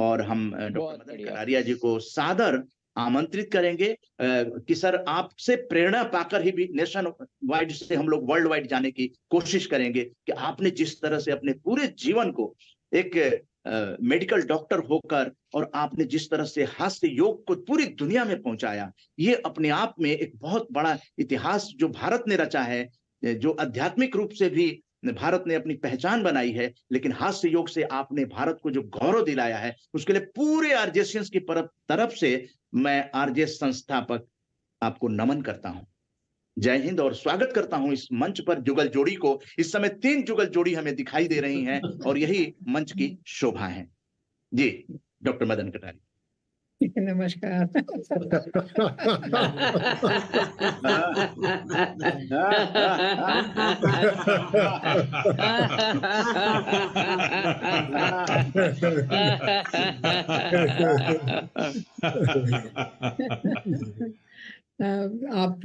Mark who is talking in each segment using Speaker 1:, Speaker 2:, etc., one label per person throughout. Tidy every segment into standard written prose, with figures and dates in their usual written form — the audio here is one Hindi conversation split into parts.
Speaker 1: और हम डॉक्टर मदन कटारिया जी को सादर आमंत्रित करेंगे कि सर आपसे प्रेरणा पाकर ही भी नेशन वाइड से हम लोग वर्ल्ड वाइड जाने की कोशिश करेंगे कि आपने जिस तरह से अपने पूरे जीवन को एक मेडिकल डॉक्टर होकर और आपने जिस तरह से हास्य योग को पूरी दुनिया में पहुंचाया, ये अपने आप में एक बहुत बड़ा इतिहास जो भारत ने रचा है, जो आध्यात्मिक रूप से भी भारत ने अपनी पहचान बनाई है, लेकिन हास्य योग से आपने भारत को जो गौरव दिलाया है, उसके लिए पूरे आरजेएसियंस की तरफ से मैं आरजे संस्थापक आपको नमन करता हूं। जय हिंद और स्वागत करता हूं इस मंच पर जुगल जोड़ी को। इस समय 3 जुगल जोड़ी हमें दिखाई दे रही हैं और यही मंच की शोभा है। जी डॉक्टर मदन कटारिया।
Speaker 2: नमस्कार। आप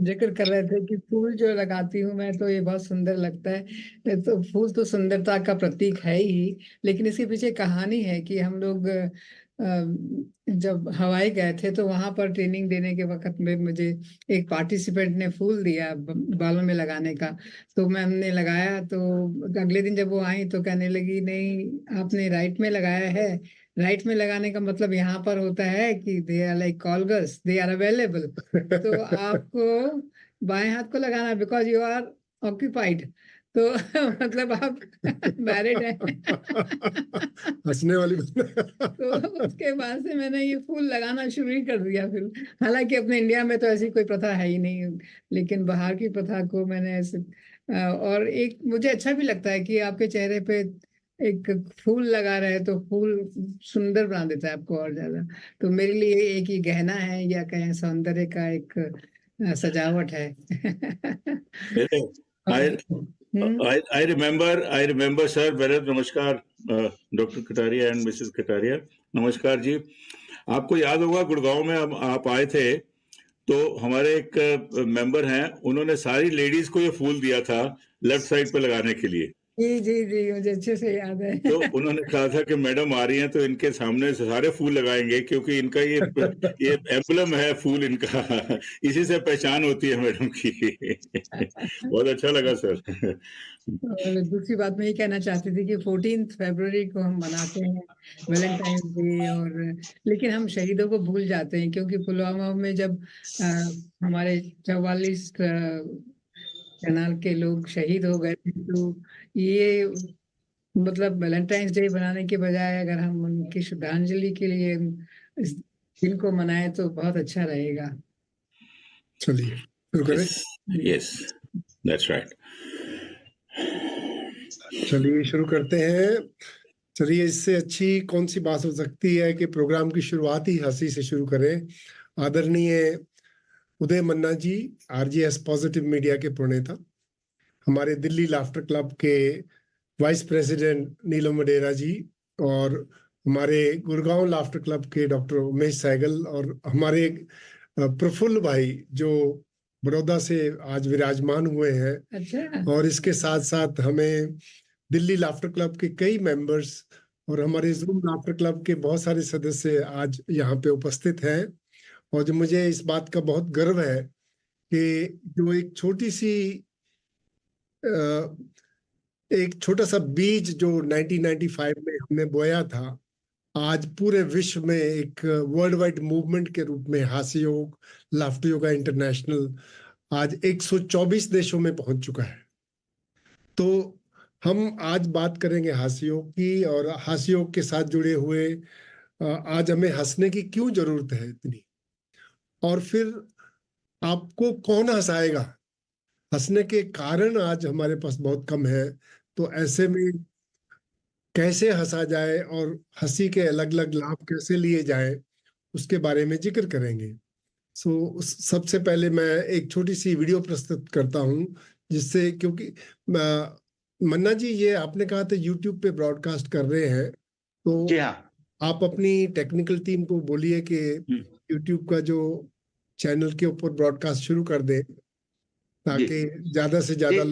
Speaker 2: जिक्र कर रहे थे कि फूल जो लगाती हूँ मैं, तो ये बहुत सुंदर लगता है। तो फूल तो सुंदरता का प्रतीक है ही, लेकिन इसके पीछे कहानी है कि हम लोग जब हवाई गए थे तो वहां पर ट्रेनिंग देने के वक्त में मुझे एक पार्टिसिपेंट ने फूल दिया बालों में लगाने का। तो हमने लगाया, तो अगले दिन जब वो आई तो कहने लगी, नहीं आपने राइट में लगाया है। राइट में लगाने का मतलब यहाँ पर होता है कि they are like call girls, they are available. तो आपको बाएं हाथ को लगाना बिकॉज यू आर ऑक्यूपाइड। तो मतलब आप मैरिड हैं।
Speaker 3: हंसने वाली
Speaker 2: तो उसके बाद से मैंने ये फूल लगाना शुरू ही कर दिया फिर। हालांकि अपने इंडिया में तो ऐसी कोई प्रथा है ही नहीं, लेकिन बाहर की प्रथा को मैंने ऐसे और एक मुझे अच्छा भी लगता है कि आपके चेहरे पे एक फूल लगा रहे तो फूल सुंदर बना देता है आपको और ज्यादा। तो मेरे लिए एक ही गहना है या कहें सौंदर्य का एक सजावट है।
Speaker 4: I remember sir, very नमस्कार doctor Kataria and Mrs Kataria, नमस्कार जी। आपको याद होगा गुड़गांव में आप आए थे तो हमारे एक मेंबर हैं, उन्होंने सारी लेडीज को ये फूल दिया था लेफ्ट साइड पे लगाने के लिए।
Speaker 2: जी जी जी, मुझे अच्छे से याद है।
Speaker 4: तो उन्होंने कहा था कि मैडम आ रही हैं तो इनके सामने सारे फूल लगाएंगे, क्योंकि इनका ये एम्बलम है फूल इनका, इसी से पहचान होती है मैडम की। बहुत अच्छा लगा सर।
Speaker 2: और दूसरी बात मैं ये कहना चाहती थी कि 14 फरवरी को हम मनाते हैं वैलेंटाइन डे, और लेकिन हम शहीदों को भूल जाते हैं, क्योंकि पुलवामा में जब हमारे 44 कैनाल के लोग शहीद हो गए थे, तो ये मतलब वैलेंटाइंस डे बनाने के बजाय अगर हम उनकी श्रद्धांजलि के लिए इस दिन को मनाएं तो बहुत अच्छा रहेगा।
Speaker 3: चलिए शुरू करें।
Speaker 4: Yes that's right.
Speaker 3: चलिए शुरू करते हैं। चलिए, इससे अच्छी कौन सी बात हो सकती है कि प्रोग्राम की शुरुआत ही हंसी से शुरू करें। आदरणीय उदय मन्ना जी, आरजीएस पॉजिटिव मीडिया के प्रणेता, हमारे दिल्ली लाफ्टर क्लब के वाइस प्रेसिडेंट नीलम वडेरा जी, और हमारे गुड़गांव लाफ्टर क्लब के डॉक्टर उमेश सहगल, और हमारे प्रफुल्ल भाई जो बड़ौदा से आज विराजमान हुए हैं।
Speaker 2: अच्छा। और
Speaker 3: इसके साथ साथ हमें दिल्ली लाफ्टर क्लब के कई मेंबर्स और हमारे जूम लाफ्टर क्लब के बहुत सारे सदस्य आज यहाँ पे उपस्थित हैं। और जो मुझे इस बात का बहुत गर्व है कि जो एक छोटा सा बीज जो 1995 में हमने बोया था, आज पूरे विश्व में एक वर्ल्ड वाइड मूवमेंट के रूप में हास्य योग, लाफ्टर योगा इंटरनेशनल आज 124 देशों में पहुंच चुका है। तो हम आज बात करेंगे हास्य योग की, और हास्य योग के साथ जुड़े हुए आज हमें हंसने की क्यों जरूरत है इतनी, और फिर आपको कौन हंसाएगा। हंसने के कारण आज हमारे पास बहुत कम है, तो ऐसे में कैसे हंसा जाए और हंसी के अलग अलग लाभ कैसे लिए जाए, उसके बारे में जिक्र करेंगे। सबसे पहले मैं एक छोटी सी वीडियो प्रस्तुत करता हूं, जिससे, क्योंकि मन्ना जी ये आपने कहा था यूट्यूब पे ब्रॉडकास्ट कर रहे हैं, तो
Speaker 1: जी हाँ,
Speaker 3: आप अपनी टेक्निकल टीम को बोलिए कि यूट्यूब का जो चैनल के ऊपर ब्रॉडकास्ट शुरू कर दे, ताकि ज्यादा से ज्यादा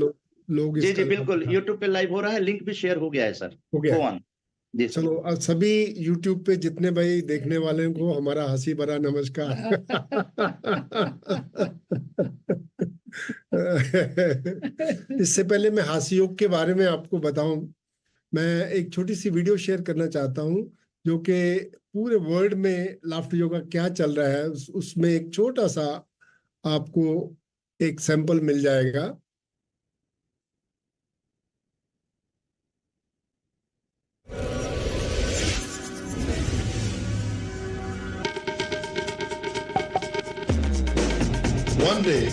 Speaker 3: लोग
Speaker 1: जी बिल्कुल। यूट्यूब पे लाइव हो रहा है, लिंक भी शेयर हो गया है सर।
Speaker 3: हो गया।
Speaker 1: जी सर।
Speaker 3: चलो अब सभी YouTube पे जितने भाई देखने वाले को हमारा हंसी भरा नमस्कार। इससे पहले मैं हास्य योग के बारे में आपको बताऊं, मैं एक छोटी सी वीडियो शेयर करना चाहता हूं जो कि पूरे वर्ल्ड में लाफ्टर योगा क्या चल रहा है उसमें एक छोटा सा आपको एक सैंपल मिल जाएगा।
Speaker 5: One day,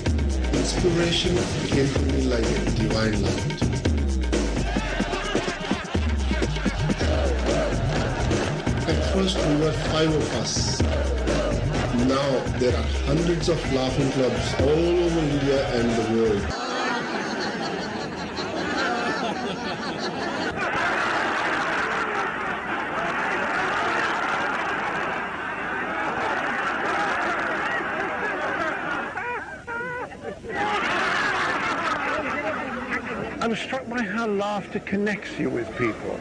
Speaker 5: inspiration came to me like a divine light. At first, we were 5 of us. Now, there are hundreds of laughing clubs all over India and the world.
Speaker 6: I'm struck by how laughter connects you with people.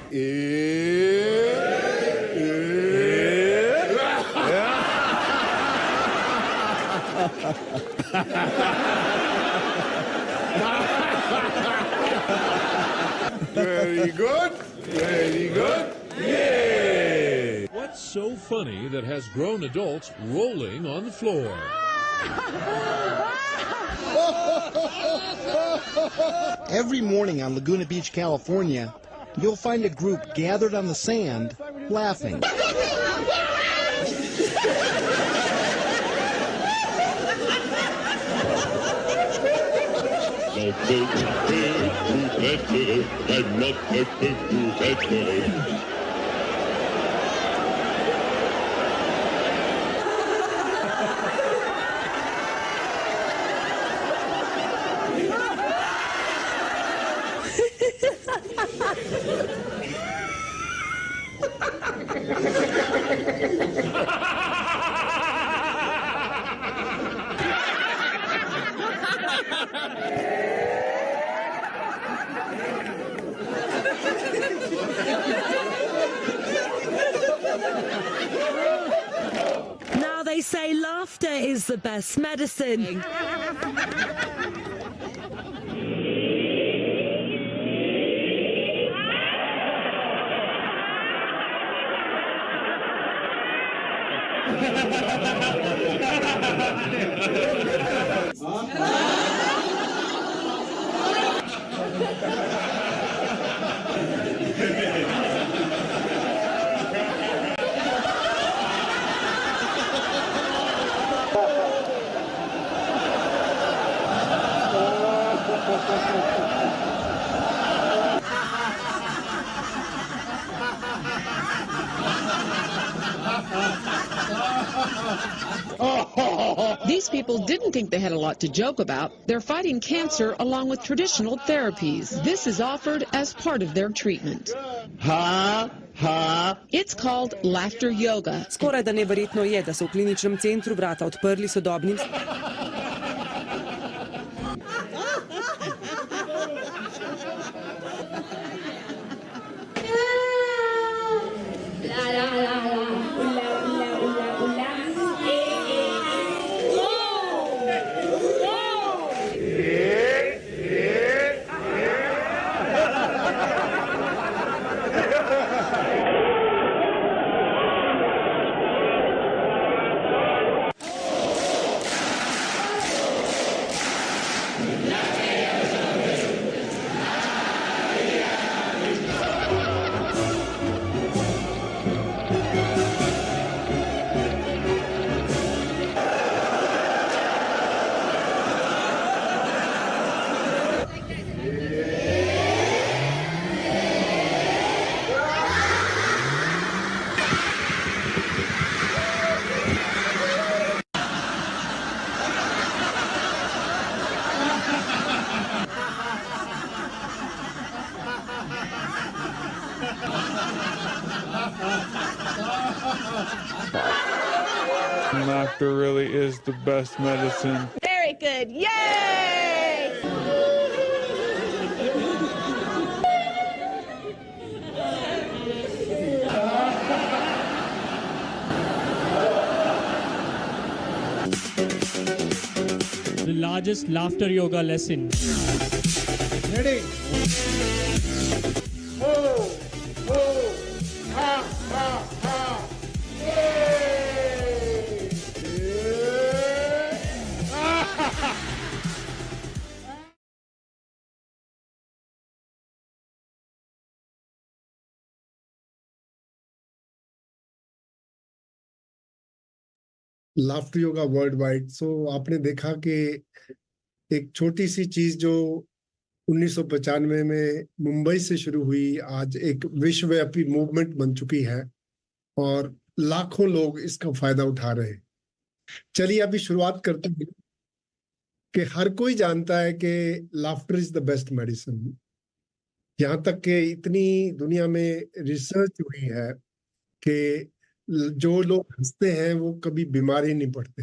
Speaker 5: Very good. Very good. Yay!
Speaker 7: What's so funny that has grown adults rolling on the floor?
Speaker 8: Every morning on Laguna Beach, California, you'll find a group gathered on the sand, laughing.
Speaker 9: Now they say laughter is the best medicine.
Speaker 10: These people didn't think they had a lot to joke about. They're fighting cancer along with traditional therapies. This is offered as part of their treatment. It's called laughter yoga.
Speaker 11: Skoraj da neverjetno je, da so v kliničnem centru vrata odprli sodobnim.
Speaker 12: Laughter really is the best medicine.
Speaker 9: Very good. Yay!
Speaker 13: The largest laughter yoga lesson.
Speaker 3: Ready? Oh, oh, ha, ha, ha. Yay! Yeah. Laughter yoga worldwide. So आपने देखा कि एक छोटी सी चीज जो 1995 में मुंबई से शुरू हुई, आज एक विश्वव्यापी मूवमेंट बन चुकी है और लाखों लोग इसका फायदा उठा रहे हैं। चलिए अभी शुरुआत करते हैं कि हर कोई जानता है कि laughter is the best medicine. यहाँ तक कि इतनी दुनिया में रिसर्च हुई है कि जो लोग हंसते हैं वो कभी बीमार ही नहीं पड़ते।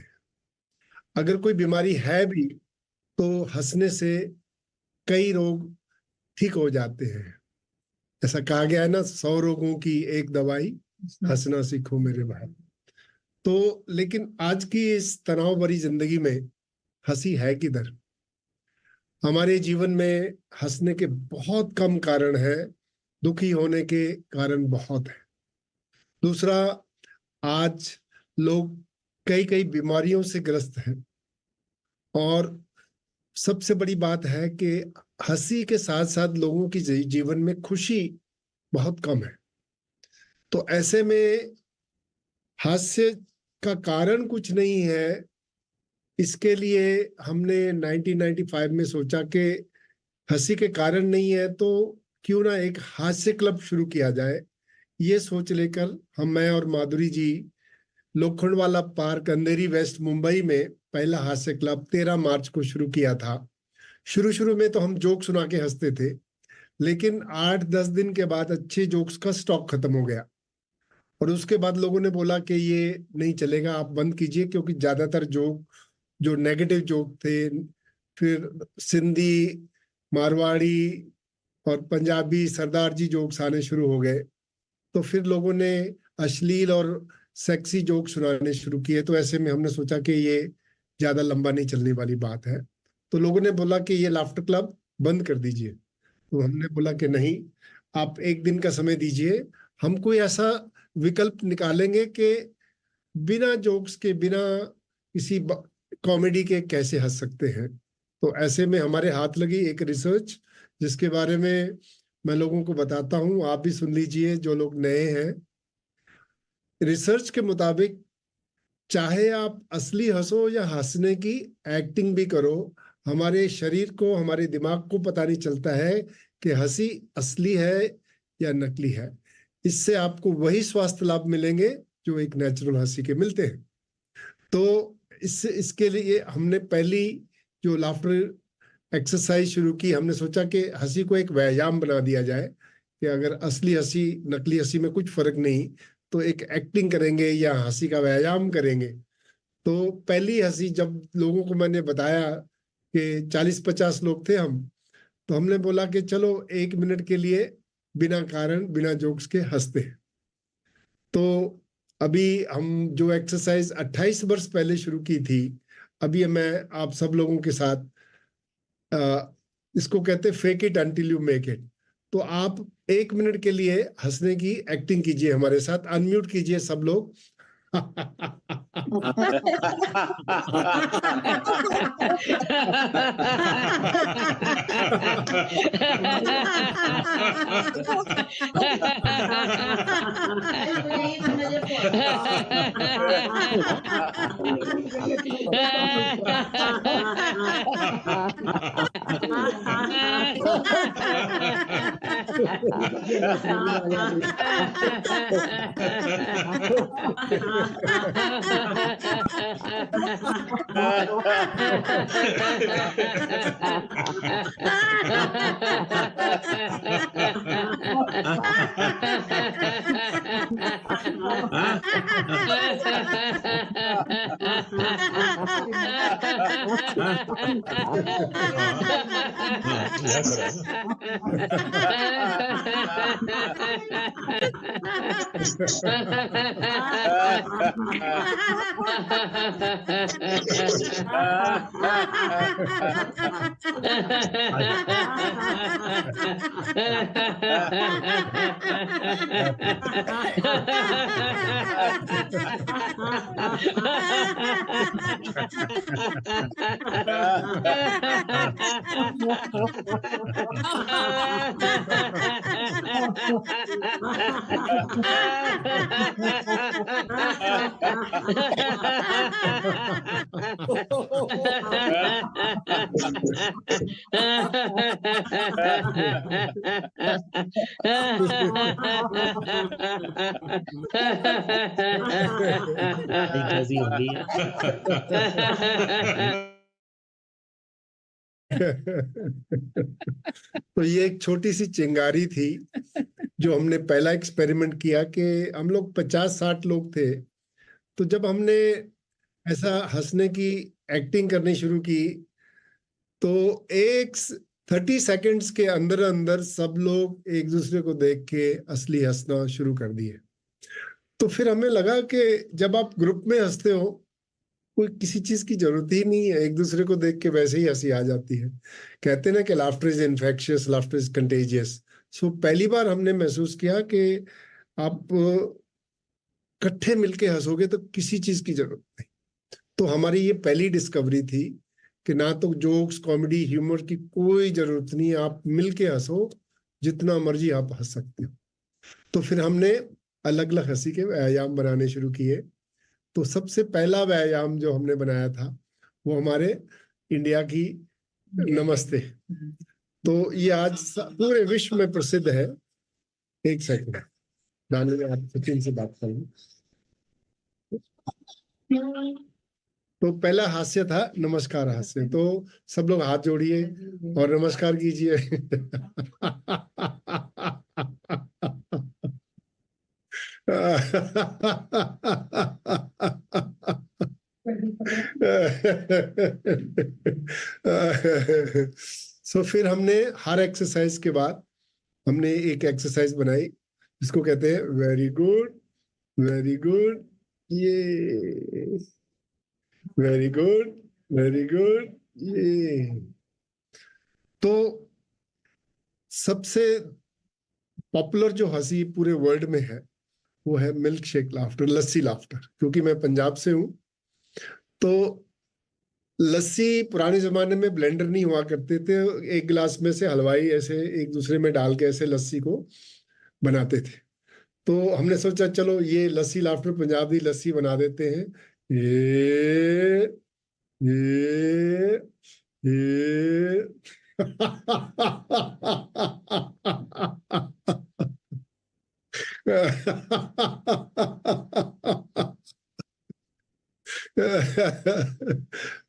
Speaker 3: अगर कोई बीमारी है भी तो हंसने से कई रोग ठीक हो जाते हैं। ऐसा कहा गया है ना, 100 रोगों की एक दवाई, हंसना सीखो मेरे भाई। तो लेकिन आज की इस तनाव भरी जिंदगी में हंसी है किधर? हमारे जीवन में हंसने के बहुत कम कारण है, दुखी होने के कारण बहुत है। दूसरा, आज लोग कई कई बीमारियों से ग्रस्त हैं और सबसे बड़ी बात है कि हंसी के साथ साथ लोगों की जीवन में खुशी बहुत कम है। तो ऐसे में हास्य का कारण कुछ नहीं है। इसके लिए हमने 1995 में सोचा कि हंसी के कारण नहीं है तो क्यों ना एक हास्य क्लब शुरू किया जाए। ये सोच लेकर मैं और माधुरी जी लोखंडवाला पार्क, अंधेरी वेस्ट, मुंबई में पहला हास्य क्लब 13 मार्च को शुरू किया था। शुरू में तो हम जोक सुना के हंसते थे, लेकिन 8-10 दिन के बाद अच्छे जोक्स का स्टॉक खत्म हो गया और उसके बाद लोगों ने बोला कि ये नहीं चलेगा, आप बंद कीजिए, क्योंकि ज्यादातर जोक जो नेगेटिव जोक थे, फिर सिंधी, मारवाड़ी और पंजाबी सरदार जी जोक्स आने शुरू हो गए। तो फिर लोगों ने अश्लील और सेक्सी जोक सुनाने शुरू किए। तो ऐसे में हमने सोचा कि ये ज्यादा लंबा नहीं चलने वाली बात है। तो लोगों ने बोला कि ये लाफ्टर क्लब बंद कर दीजिए। तो हमने बोला कि नहीं, आप एक दिन का समय दीजिए, हम कोई ऐसा विकल्प निकालेंगे कि बिना जोक्स के, बिना किसी कॉमेडी के कैसे हंस सकते हैं। तो ऐसे में हमारे हाथ लगी एक रिसर्च, जिसके बारे में मैं लोगों को बताता हूं, आप भी सुन लीजिए जो लोग नए हैं। रिसर्च के मुताबिक चाहे आप असली हंसो या हंसने की एक्टिंग भी करो, हमारे शरीर को, हमारे दिमाग को पता नहीं चलता है कि हंसी असली है या नकली है। इससे आपको वही स्वास्थ्य लाभ मिलेंगे जो एक नेचुरल हंसी के मिलते हैं। तो इसके लिए हमने पहली जो लाफ्टर एक्सरसाइज शुरू की, हमने सोचा कि हंसी को एक व्यायाम बना दिया जाए कि अगर असली हंसी नकली हंसी में कुछ फर्क नहीं, तो एक एक्टिंग करेंगे या हंसी का व्यायाम करेंगे। तो पहली हंसी जब लोगों को मैंने बताया कि 40-50 लोग थे हम, तो हमने बोला कि चलो 1 मिनट के लिए बिना कारण, बिना जोक्स के हंसते हैं। तो अभी हम जो एक्सरसाइज 28 वर्ष पहले शुरू की थी, अभी मैं आप सब लोगों के साथ इसको कहते हैं fake it until you make it. तो आप 1 मिनट के लिए हंसने की एक्टिंग कीजिए हमारे साथ। अनम्यूट कीजिए सब लोग। तो ये एक छोटी सी चिंगारी थी जो हमने पहला एक्सपेरिमेंट किया कि हम लोग 50-60 लोग थे। तो जब हमने ऐसा हंसने की एक्टिंग करनी शुरू की तो 30 सेकंड्स के अंदर अंदर सब लोग एक दूसरे को देख के असली हंसना शुरू कर दिए। तो फिर हमें लगा कि जब आप ग्रुप में हंसते हो कोई किसी चीज की जरूरत ही नहीं है, एक दूसरे को देख के वैसे ही हंसी आ जाती है। कहते हैं ना कि laughter is infectious, laughter is contagious. So पहली बार हमने महसूस किया कि आप इकट्ठे मिलके हंसोगे तो किसी चीज की जरूरत नहीं। तो हमारी ये पहली डिस्कवरी थी कि ना तो जोक्स, कॉमेडी, ह्यूमर की कोई जरूरत नहीं है, आप मिलके हंसो, जितना मर्जी आप हंस सकते हो। तो फिर हमने अलग अलग हंसी के व्यायाम बनाने शुरू किए। तो सबसे पहला व्यायाम जो हमने बनाया था वो हमारे इंडिया की नमस्ते। तो ये आज पूरे विश्व में प्रसिद्ध है। एक सेकंड दानी, आप सचिन से बात करें। तो पहला हास्य था नमस्कार हास्य। तो सब लोग हाथ जोड़िए और नमस्कार कीजिए। सो फिर हमने हर एक्सरसाइज के बाद हमने एक एक्सरसाइज बनाई जिसको कहते हैं वेरी गुड, वेरी गुड, ये वेरी गुड, वेरी गुड, ये। तो सबसे पॉपुलर जो हंसी पूरे वर्ल्ड में है वो है मिल्क शेक लाफ्टर, लस्सी लाफ्टर। क्योंकि मैं पंजाब से हूं तो लस्सी पुराने जमाने में ब्लेंडर नहीं हुआ करते थे, एक गिलास में से हलवाई ऐसे एक दूसरे में डाल के ऐसे लस्सी को बनाते थे। तो हमने सोचा चलो ये लस्सी लाफ्टर पंजाबी लस्सी बना देते हैं। ये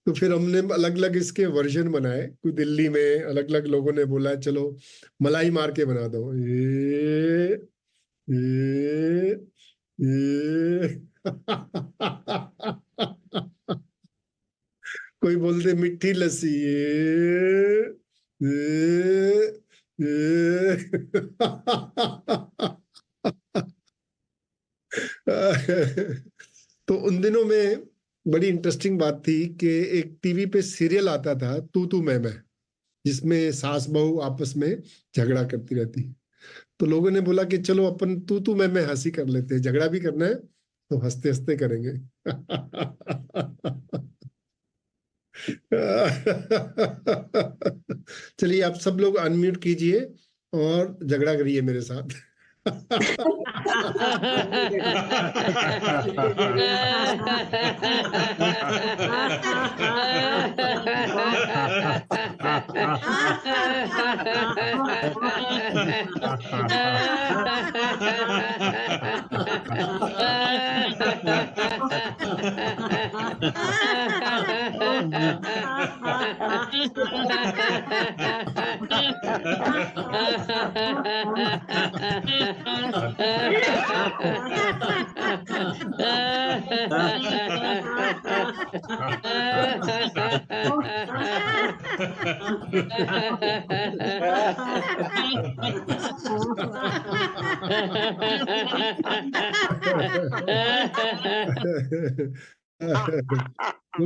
Speaker 3: तो फिर हमने अलग अलग इसके वर्जन बनाए। कोई दिल्ली में अलग अलग लोगों ने बोला चलो मलाई मार के बना दो, कोई बोलते मीठी लस्सी, तो उन दिनों में बड़ी इंटरेस्टिंग बात थी कि एक टीवी पे सीरियल आता था तू मैं, जिसमें सास बहू आपस में झगड़ा करती रहती। तो लोगों ने बोला कि चलो अपन तू मैं हंसी कर लेते हैं, झगड़ा भी करना है तो हंसते हंसते करेंगे। चलिए आप सब लोग अनम्यूट कीजिए और झगड़ा करिए मेरे साथ। जो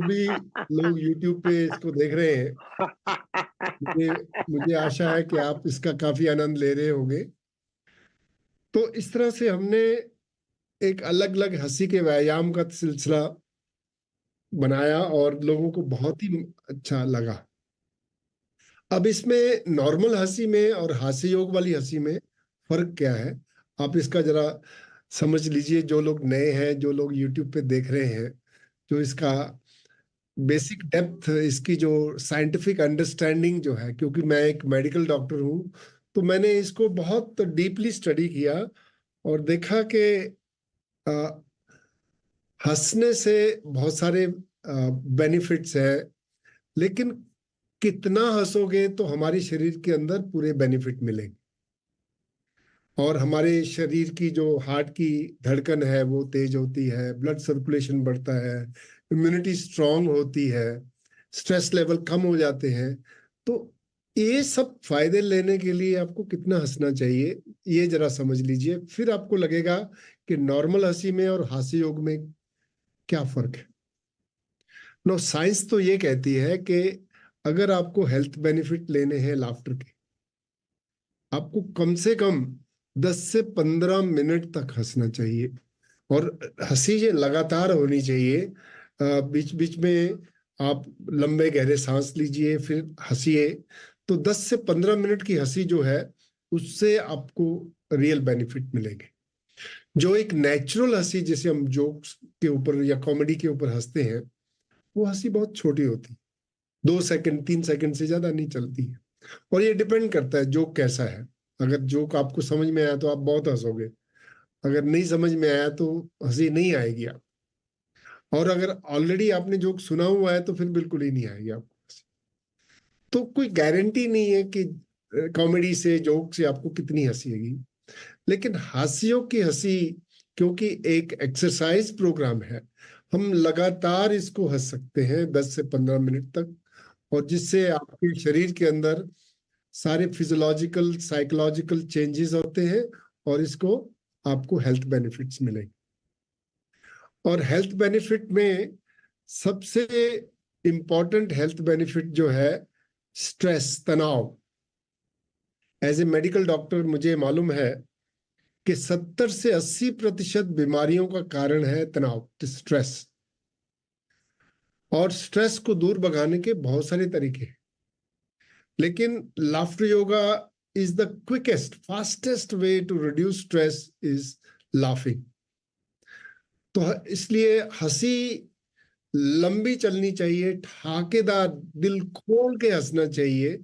Speaker 3: भी लोग YouTube पे इसको देख रहे हैं, मुझे आशा है कि आप इसका काफी आनंद ले रहे होंगे। तो इस तरह से हमने एक अलग अलग हंसी के व्यायाम का सिलसिला बनाया और लोगों को बहुत ही अच्छा लगा। अब इसमें नॉर्मल हंसी में और हास्य योग वाली हंसी में फर्क क्या है, आप इसका जरा समझ लीजिए। जो लोग नए हैं, जो लोग YouTube पे देख रहे हैं, जो इसका बेसिक डेप्थ, इसकी जो साइंटिफिक अंडरस्टैंडिंग जो है, क्योंकि मैं एक मेडिकल डॉक्टर हूँ, तो मैंने इसको बहुत डीपली स्टडी किया और देखा कि हंसने से बहुत सारे बेनिफिट्स हैं, लेकिन कितना हंसोगे तो हमारे शरीर के अंदर पूरे बेनिफिट मिलेंगे और हमारे शरीर की जो हार्ट की धड़कन है वो तेज होती है, ब्लड सर्कुलेशन बढ़ता है, इम्यूनिटी स्ट्रांग होती है, स्ट्रेस लेवल कम हो जाते हैं। तो ये सब फायदे लेने के लिए आपको कितना हंसना चाहिए, ये जरा समझ लीजिए। फिर आपको लगेगा कि नॉर्मल हंसी में और हास्य योग में क्या फर्क है। नो, साइंस तो ये कहती है कि अगर आपको हेल्थ बेनिफिट लेने हैं लाफ्टर के, आपको कम से कम 10 से 15 मिनट तक हंसना चाहिए और हंसी ये लगातार होनी चाहिए। बीच बीच में आप लंबे गहरे सांस लीजिए, फिर हंसिए। तो 10 से 15 मिनट की हंसी जो है उससे आपको रियल बेनिफिट मिलेंगे। जो एक नेचुरल हंसी, जैसे हम जोक्स के ऊपर या कॉमेडी के ऊपर हंसते हैं, वो हंसी बहुत छोटी होती है, 2 सेकंड 3 सेकंड से ज्यादा नहीं चलती है। और ये डिपेंड करता है जोक कैसा है। अगर जोक आपको समझ में आया तो आप बहुत हंसोगे, अगर नहीं समझ में आया तो हंसी नहीं आएगी आप। और अगर ऑलरेडी आपने जोक सुना हुआ है तो फिर बिल्कुल ही नहीं आएगी आपको। तो कोई गारंटी नहीं है कि कॉमेडी से, जोक से आपको कितनी हंसी आएगी, लेकिन हास्यों की हंसी क्योंकि एक एक्सरसाइज प्रोग्राम है, हम लगातार इसको हंस सकते हैं 10 से 15 मिनट तक, और जिससे आपके शरीर के अंदर सारे फिजियोलॉजिकल साइकोलॉजिकल चेंजेस होते हैं और इसको आपको हेल्थ बेनिफिट्स मिलेंगे। और हेल्थ बेनिफिट में सबसे इंपॉर्टेंट हेल्थ बेनिफिट जो है स्ट्रेस, तनाव। एज ए मेडिकल डॉक्टर मुझे मालूम है कि 70 से 80% बीमारियों का कारण है तनाव, स्ट्रेस। और स्ट्रेस को दूर भगाने के बहुत सारे तरीके हैं, लेकिन laughter yoga is the quickest, fastest way to reduce stress is laughing. तो इसलिए हंसी लंबी चलनी चाहिए, ठाकेदार, दिल खोल के हंसना चाहिए।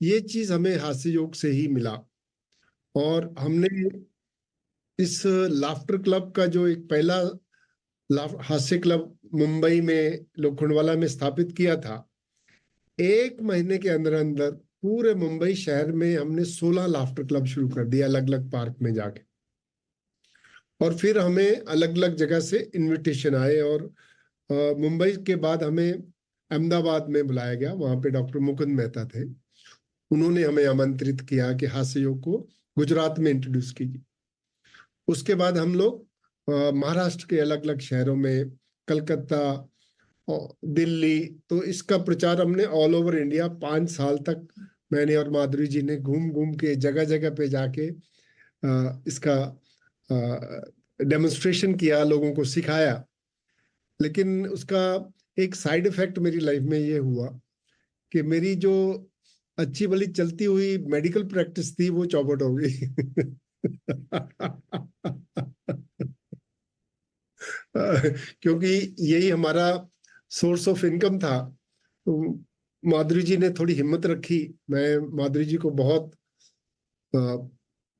Speaker 3: ये चीज हमें हास्य योग से ही मिला। और हमने इस लाफ्टर क्लब का जो एक पहला हास्य क्लब मुंबई में लोखंडवाला में स्थापित किया था, 1 महीने के अंदर अंदर पूरे मुंबई शहर में हमने 16 लाफ्टर क्लब शुरू कर दिया, अलग अलग पार्क में जाके। और फिर हमें अलग अलग जगह से इनविटेशन आए और मुंबई के बाद हमें अहमदाबाद में बुलाया गया। वहां पे डॉक्टर मुकुंद मेहता थे, उन्होंने हमें आमंत्रित किया कि हास्य योग को गुजरात में इंट्रोड्यूस कीजिए। उसके बाद हम लोग महाराष्ट्र के अलग अलग शहरों में, कलकत्ता, दिल्ली, तो इसका प्रचार हमने ऑल ओवर इंडिया 5 साल तक मैंने और माधुरी जी ने घूम घूम के जगह जगह पे जाके इसका डेमोन्स्ट्रेशन किया, लोगों को सिखाया। लेकिन उसका एक साइड इफेक्ट मेरी लाइफ में ये हुआ कि मेरी जो अच्छी भली चलती हुई मेडिकल प्रैक्टिस थी वो चौपट हो गई। क्योंकि यही हमारा सोर्स ऑफ इनकम था। तो माधुरी जी ने थोड़ी हिम्मत रखी। मैं माधुरी जी को बहुत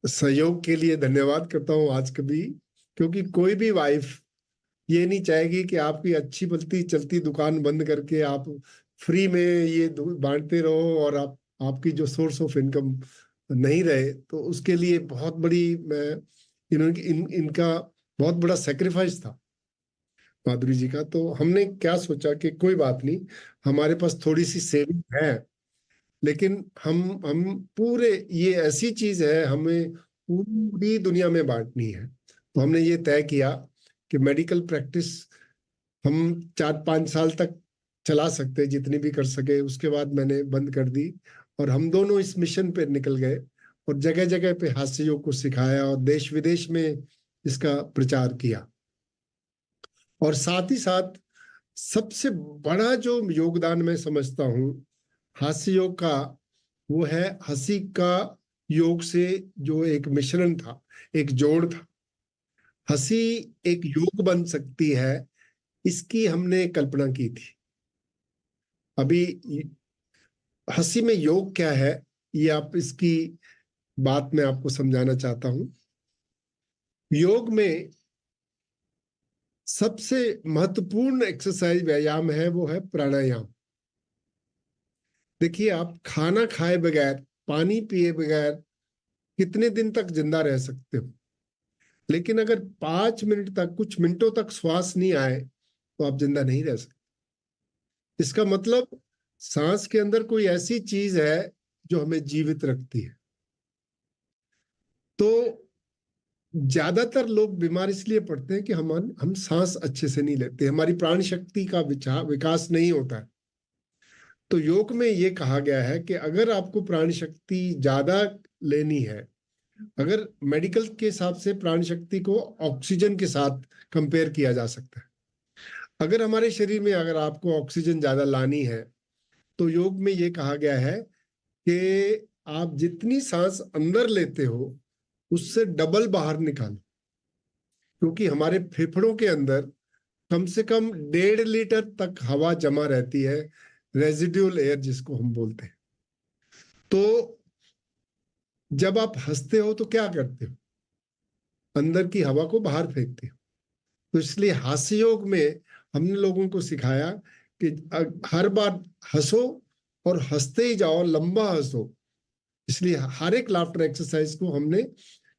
Speaker 3: सहयोग के लिए धन्यवाद करता हूँ आज कभी, क्योंकि कोई भी वाइफ ये नहीं चाहेगी कि आपकी अच्छी बलती चलती दुकान बंद करके आप फ्री में ये बांटते रहो और आपकी जो सोर्स ऑफ इनकम नहीं रहे। तो उसके लिए बहुत बड़ी मैं इनका बहुत बड़ा सेक्रीफाइस था माधुरी जी का। तो हमने क्या सोचा कि कोई बात नहीं, हमारे पास थोड़ी सी सेविंग है, लेकिन हम पूरे, ये ऐसी चीज है हमें पूरी दुनिया में बांटनी है। तो हमने ये तय किया कि मेडिकल प्रैक्टिस हम 4-5 साल तक चला सकते, जितनी भी कर सके। उसके बाद मैंने बंद कर दी और हम दोनों इस मिशन पे निकल गए और जगह जगह पे हास्य योग को सिखाया और देश विदेश में इसका प्रचार किया। और साथ ही साथ सबसे बड़ा जो योगदान मैं समझता हूँ हास्य योग का, वो है हंसी का योग से जो एक मिश्रण था, एक जोड़ था। हंसी एक योग बन सकती है, इसकी हमने कल्पना की थी। अभी हंसी में योग क्या है, ये आप इसकी बात मैं आपको समझाना चाहता हूं। योग में सबसे महत्वपूर्ण एक्सरसाइज व्यायाम है, वो है प्राणायाम। देखिए, आप खाना खाए बगैर, पानी पिए बगैर कितने दिन तक जिंदा रह सकते हो, लेकिन अगर 5 मिनट तक, कुछ मिनटों तक श्वास नहीं आए तो आप जिंदा नहीं रह सकते। इसका मतलब सांस के अंदर कोई ऐसी चीज है जो हमें जीवित रखती है। तो ज्यादातर लोग बीमार इसलिए पड़ते हैं कि हम सांस अच्छे से नहीं लेते, हमारी प्राण शक्ति का विकास नहीं होता है। तो योग में ये कहा गया है कि अगर आपको प्राण शक्ति ज्यादा लेनी है, अगर मेडिकल के हिसाब से प्राण शक्ति को ऑक्सीजन के साथ कंपेयर किया जा सकता है। अगर हमारे शरीर में अगर आपको ऑक्सीजन ज्यादा लानी है, तो योग में ये कहा गया है कि आप जितनी सांस अंदर लेते हो उससे डबल बाहर निकालो, क्योंकि हमारे फेफड़ों के अंदर कम से कम 1.5 लीटर तक हवा जमा रहती है, रेजिडुअल एयर जिसको हम बोलते हैं। तो जब आप हंसते हो तो क्या करते हो, अंदर की हवा को बाहर फेंकते हो। तो इसलिए हास्य योग में हमने लोगों को सिखाया कि हर बार हंसो और हंसते ही जाओ, लंबा हंसो। इसलिए हर एक लाफ्टर एक्सरसाइज को हमने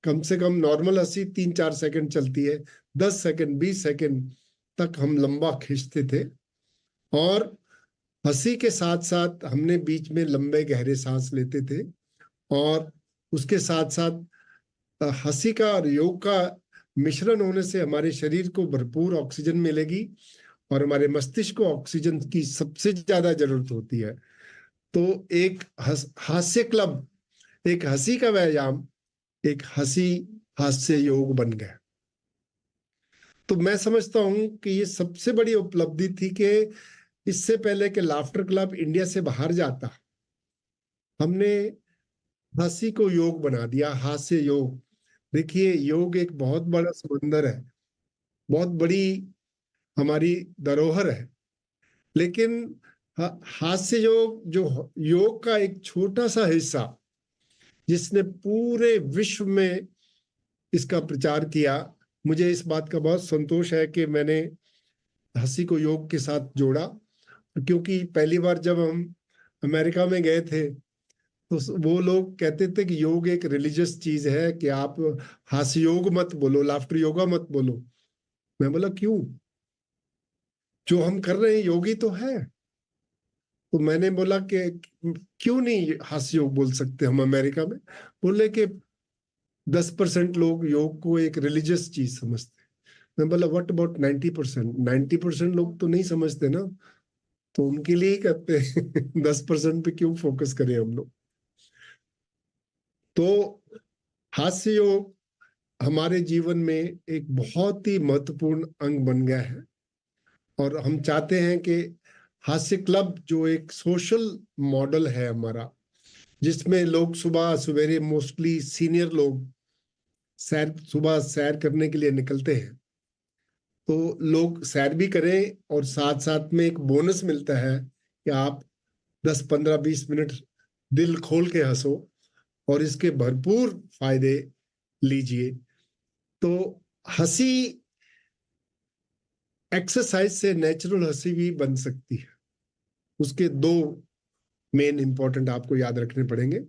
Speaker 3: कम से कम, नॉर्मल हंसी 3-4 सेकंड चलती है, 10 सेकंड 20 सेकंड तक हम लंबा खींचते थे। और हंसी के साथ साथ हमने बीच में लंबे गहरे सांस लेते थे। और उसके साथ साथ हंसी का और योग का मिश्रण होने से हमारे शरीर को भरपूर ऑक्सीजन मिलेगी और हमारे मस्तिष्क को ऑक्सीजन की सबसे ज्यादा जरूरत होती है। तो एक हास्य क्लब, एक हंसी का व्यायाम, एक हंसी हास्य योग बन गया। तो मैं समझता हूं कि ये सबसे बड़ी उपलब्धि थी कि इससे पहले कि लाफ्टर क्लब इंडिया से बाहर जाता, हमने हंसी को योग बना दिया, हास्य योग। देखिए, योग एक बहुत बड़ा समंदर है, बहुत बड़ी हमारी धरोहर है, लेकिन हास्य योग जो योग का एक छोटा सा हिस्सा, जिसने पूरे विश्व में इसका प्रचार किया। मुझे इस बात का बहुत संतोष है कि मैंने हंसी को योग के साथ जोड़ा, क्योंकि पहली बार जब हम अमेरिका में गए थे तो वो लोग कहते थे कि योग एक रिलीजियस चीज है, कि आप हास्य योग मत बोलो, लाफ्टर योगा मत बोलो। मैं बोला क्यों, जो हम कर रहे हैं योगी तो है। तो मैंने बोला कि क्यों नहीं हास्य योग बोल सकते हम अमेरिका में। बोले कि 10% लोग योग को एक रिलीजियस चीज समझते हैं। मैं बोला व्हाट अबाउट 90%? 90% लोग तो नहीं समझते ना, तो उनके लिए ही कहते हैं 10% पे क्यों फोकस करें हम लोग। तो हास्य योग हमारे जीवन में एक बहुत ही महत्वपूर्ण अंग बन गया है और हम चाहते हैं कि हास्य क्लब जो एक सोशल मॉडल है हमारा, जिसमें लोग सुबह सवेरे, मोस्टली सीनियर लोग सुबह सैर करने के लिए निकलते हैं, तो लोग सैर भी करें और साथ साथ में एक बोनस मिलता है कि आप 10-15-20 मिनट दिल खोल के हंसो और इसके भरपूर फायदे लीजिए। तो हंसी एक्सरसाइज से नेचुरल हंसी भी बन सकती है। उसके 2 मेन इंपॉर्टेंट आपको याद रखने पड़ेंगे।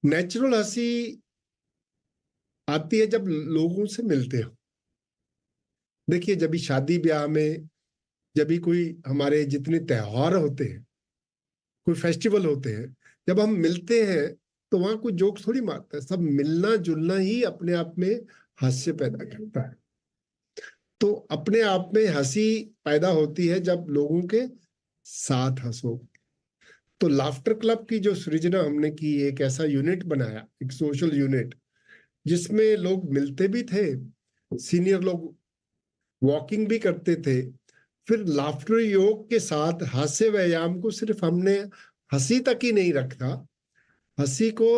Speaker 3: नेचुरल हंसी आती है जब लोगों से मिलते हो, देखिए, जब भी शादी ब्याह में, जब भी कोई हमारे जितने त्योहार होते हैं, कोई फेस्टिवल होते हैं, जब हम मिलते हैं तो वहां कोई जोक थोड़ी मारता है। सब मिलना जुलना ही अपने आप में हास्य पैदा करता है। तो अपने आप में हंसी पैदा होती है जब लोगों के साथ हंसो। तो लाफ्टर क्लब की जो सृजना हमने की, एक ऐसा यूनिट बनाया, एक सोशल यूनिट, जिसमें लोग मिलते भी थे, सीनियर लोग वॉकिंग भी करते थे। फिर लाफ्टर योग के साथ हास्य व्यायाम को सिर्फ हमने हंसी तक ही नहीं रखा, हंसी को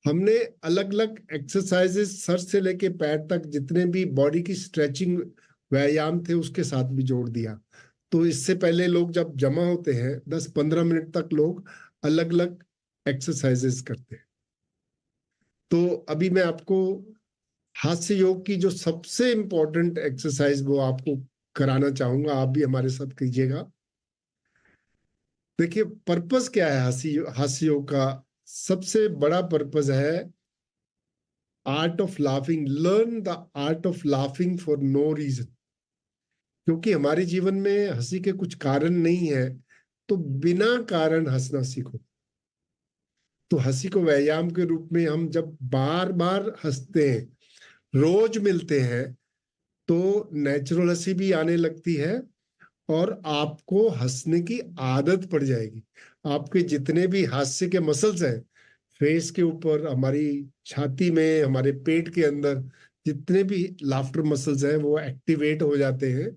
Speaker 3: हमने अलग अलग एक्सरसाइजेस, सर से लेके पैर तक जितने भी बॉडी की स्ट्रेचिंग व्यायाम थे उसके साथ भी जोड़ दिया। तो इससे पहले लोग जब जमा होते हैं 10-15 मिनट तक लोग अलग अलग एक्सरसाइजेस करते हैं। तो अभी मैं आपको हास्य योग की जो सबसे इंपॉर्टेंट एक्सरसाइज वो आपको कराना चाहूंगा, आप भी हमारे साथ कीजिएगा। देखिए, पर्पस क्या है हास्य योग का? सबसे बड़ा पर्पस है art of laughing. Learn the art of laughing for no reason. क्योंकि हमारे जीवन में हंसी के कुछ कारण नहीं है, तो बिना कारण हंसना सीखो। तो हंसी को व्यायाम के रूप में हम जब बार बार हंसते हैं, रोज मिलते हैं, तो नेचुरल हंसी भी आने लगती है और आपको हंसने की आदत पड़ जाएगी। आपके जितने भी हास्य के मसल्स हैं, फेस के ऊपर, हमारी छाती में, हमारे पेट के अंदर जितने भी लाफ्टर मसल्स हैं वो एक्टिवेट हो जाते हैं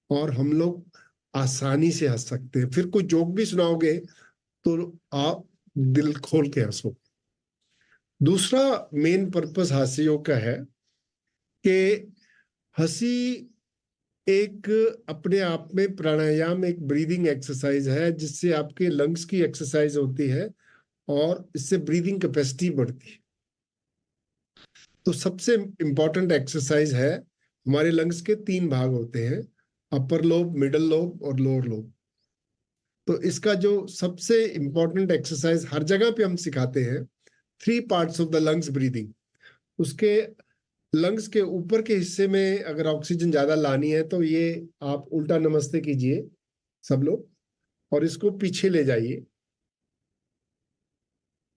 Speaker 3: और हम लोग आसानी से हंस सकते हैं। फिर कोई जोक भी सुनाओगे तो आप दिल खोल के हंसो। दूसरा मेन पर्पस हास्य योग का है कि हंसी एक अपने आप में प्राणायाम, एक ब्रीदिंग एक्सरसाइज है, जिससे आपके लंग्स की एक्सरसाइज होती है और इससे ब्रीदिंग कैपेसिटी बढ़ती है। तो सबसे इंपॉर्टेंट एक्सरसाइज है, हमारे लंग्स के 3 भाग होते हैं, अपर लोब, मिडल लोब और लोअर लोब। तो इसका जो सबसे इंपॉर्टेंट एक्सरसाइज हर जगह पे हम सिखाते हैं, 3 parts of the lungs breathing. उसके लंग्स के ऊपर के हिस्से में अगर ऑक्सीजन ज्यादा लानी है तो ये आप उल्टा नमस्ते कीजिए सब लोग, और इसको पीछे ले जाइए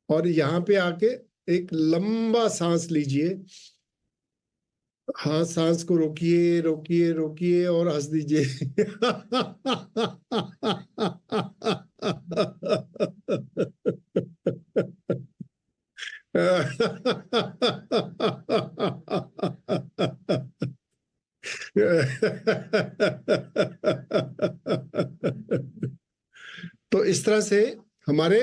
Speaker 3: और यहाँ पे आके एक लंबा सांस लीजिए। हाँ, सांस को रोकिए रोकिए रोकिए और हंस दीजिए। तो इस तरह से हमारे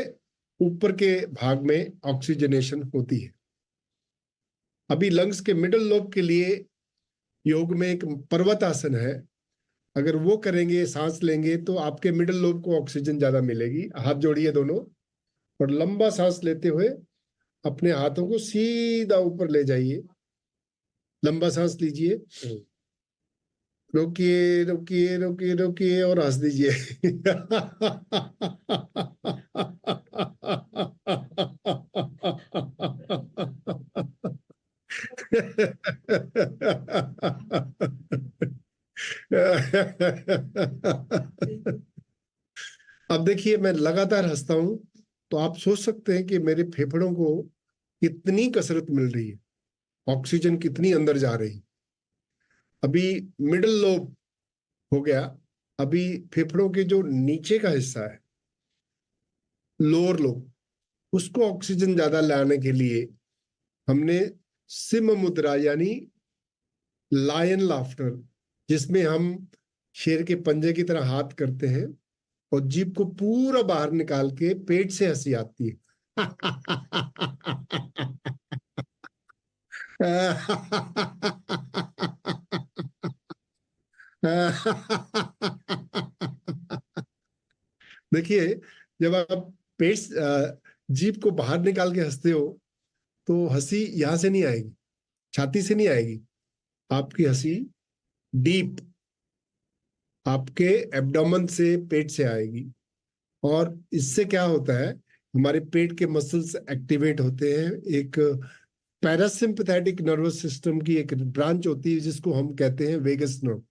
Speaker 3: ऊपर के भाग में ऑक्सीजनेशन होती है। अभी लंग्स के मिडल लोब के लिए योग में एक पर्वत आसन है, अगर वो करेंगे, सांस लेंगे, तो आपके मिडल लोब को ऑक्सीजन ज्यादा मिलेगी। हाथ जोड़िए दोनों और लंबा सांस लेते हुए अपने हाथों को सीधा ऊपर ले जाइए। लंबा सांस लीजिए, रोकिए रोकिए रोकिए रोकिए और हंस दीजिए। अब देखिए, मैं लगातार हंसता हूं तो आप सोच सकते हैं कि मेरे फेफड़ों को कितनी कसरत मिल रही है, ऑक्सीजन कितनी अंदर जा रही है। अभी मिडल लोब हो गया, अभी फेफड़ों के जो नीचे का हिस्सा है, लोअर लोब, उसको ऑक्सीजन ज्यादा लाने के लिए हमने सिंह मुद्रा यानी लायन लाफ्टर, जिसमें हम शेर के पंजे की तरह हाथ करते हैं और जीभ को पूरा बाहर निकाल के पेट से हंसी आती है। देखिए, जब आप जीभ को बाहर निकाल के हंसते हो तो हंसी यहां से नहीं आएगी, छाती से नहीं आएगी। आपकी हंसी डीप आपके एब्डोमेन से, पेट से आएगी। और इससे क्या होता है, हमारे पेट के मसल्स एक्टिवेट होते हैं, एक पैरासिम्पैथेटिक नर्वस सिस्टम की एक ब्रांच होती है जिसको हम कहते हैं वेगस नर्व,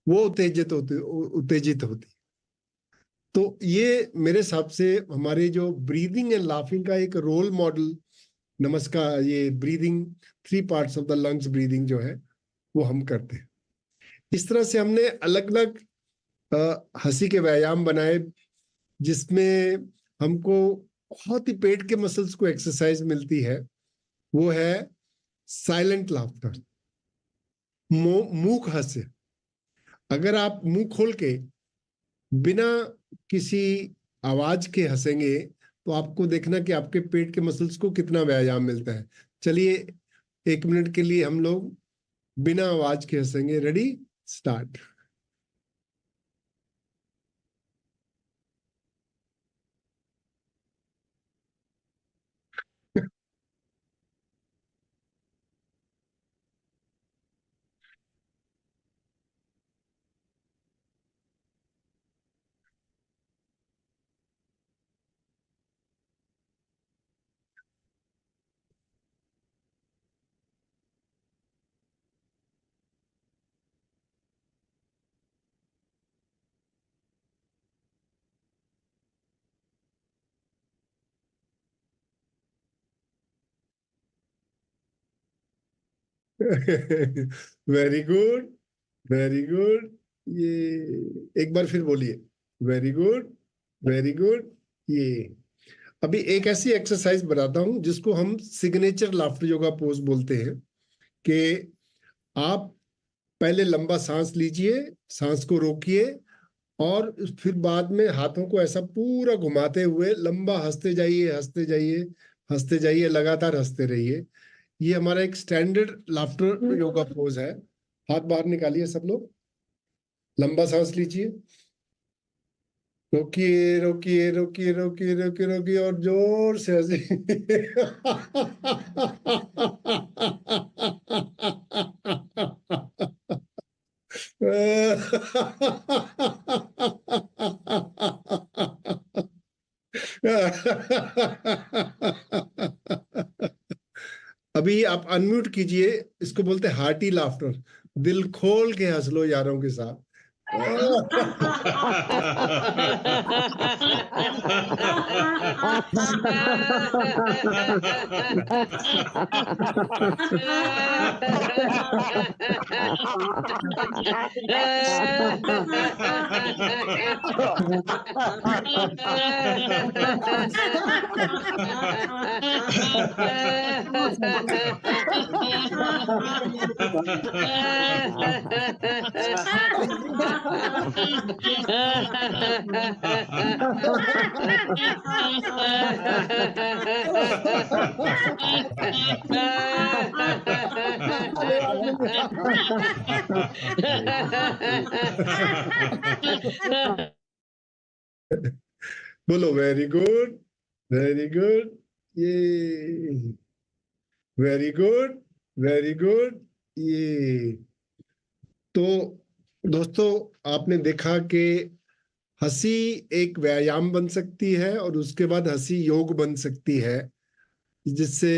Speaker 3: वो उत्तेजित होती। तो ये मेरे हिसाब से हमारे जो ब्रीदिंग एंड लाफिंग का एक रोल मॉडल, नमस्कार, ये breathing 3 parts of the lungs breathing जो है वो हम करते हैं। इस तरह से हमने अलग अलग हंसी के व्यायाम बनाए जिसमें हमको बहुत ही पेट के मसल्स को एक्सरसाइज मिलती है। वो है साइलेंट लाफ्टर, मूक हास्य। अगर आप मुंह खोल के बिना किसी आवाज के हंसेंगे तो आपको देखना कि आपके पेट के मसल्स को कितना व्यायाम मिलता है। चलिए 1 मिनट के लिए हम लोग बिना आवाज के हंसेंगे। Ready, start. Very good, very good. ये एक बार फिर बोलिए, वेरी गुड, वेरी गुड। ये अभी एक ऐसी एक्सरसाइज बनाता हूं जिसको हम सिग्नेचर लाफ्टर योगा पोज बोलते हैं कि आप पहले लंबा सांस लीजिए, सांस को रोकिए और फिर बाद में हाथों को ऐसा पूरा घुमाते हुए लंबा हंसते जाइए, हंसते जाइए, हंसते जाइए, लगातार हंसते रहिए। ये हमारा एक स्टैंडर्ड लाफ्टर योगा पोज है। हाथ बाहर निकालिए सब लोग, लंबा सांस लीजिए, रोकिए रोकिए रोकिए रोकिए रोकिए रोकिए और जोर से हंसिए। अभी आप अनम्यूट कीजिए, इसको बोलते हैं हार्टी लाफ्टर। दिल खोल के हंस लो यारों के साथ। बोलो वेरी गुड, वेरी गुड, ये वेरी गुड, वेरी गुड। ये तो दोस्तों आपने देखा कि हंसी एक व्यायाम बन सकती है और उसके बाद हंसी योग बन सकती है, जिससे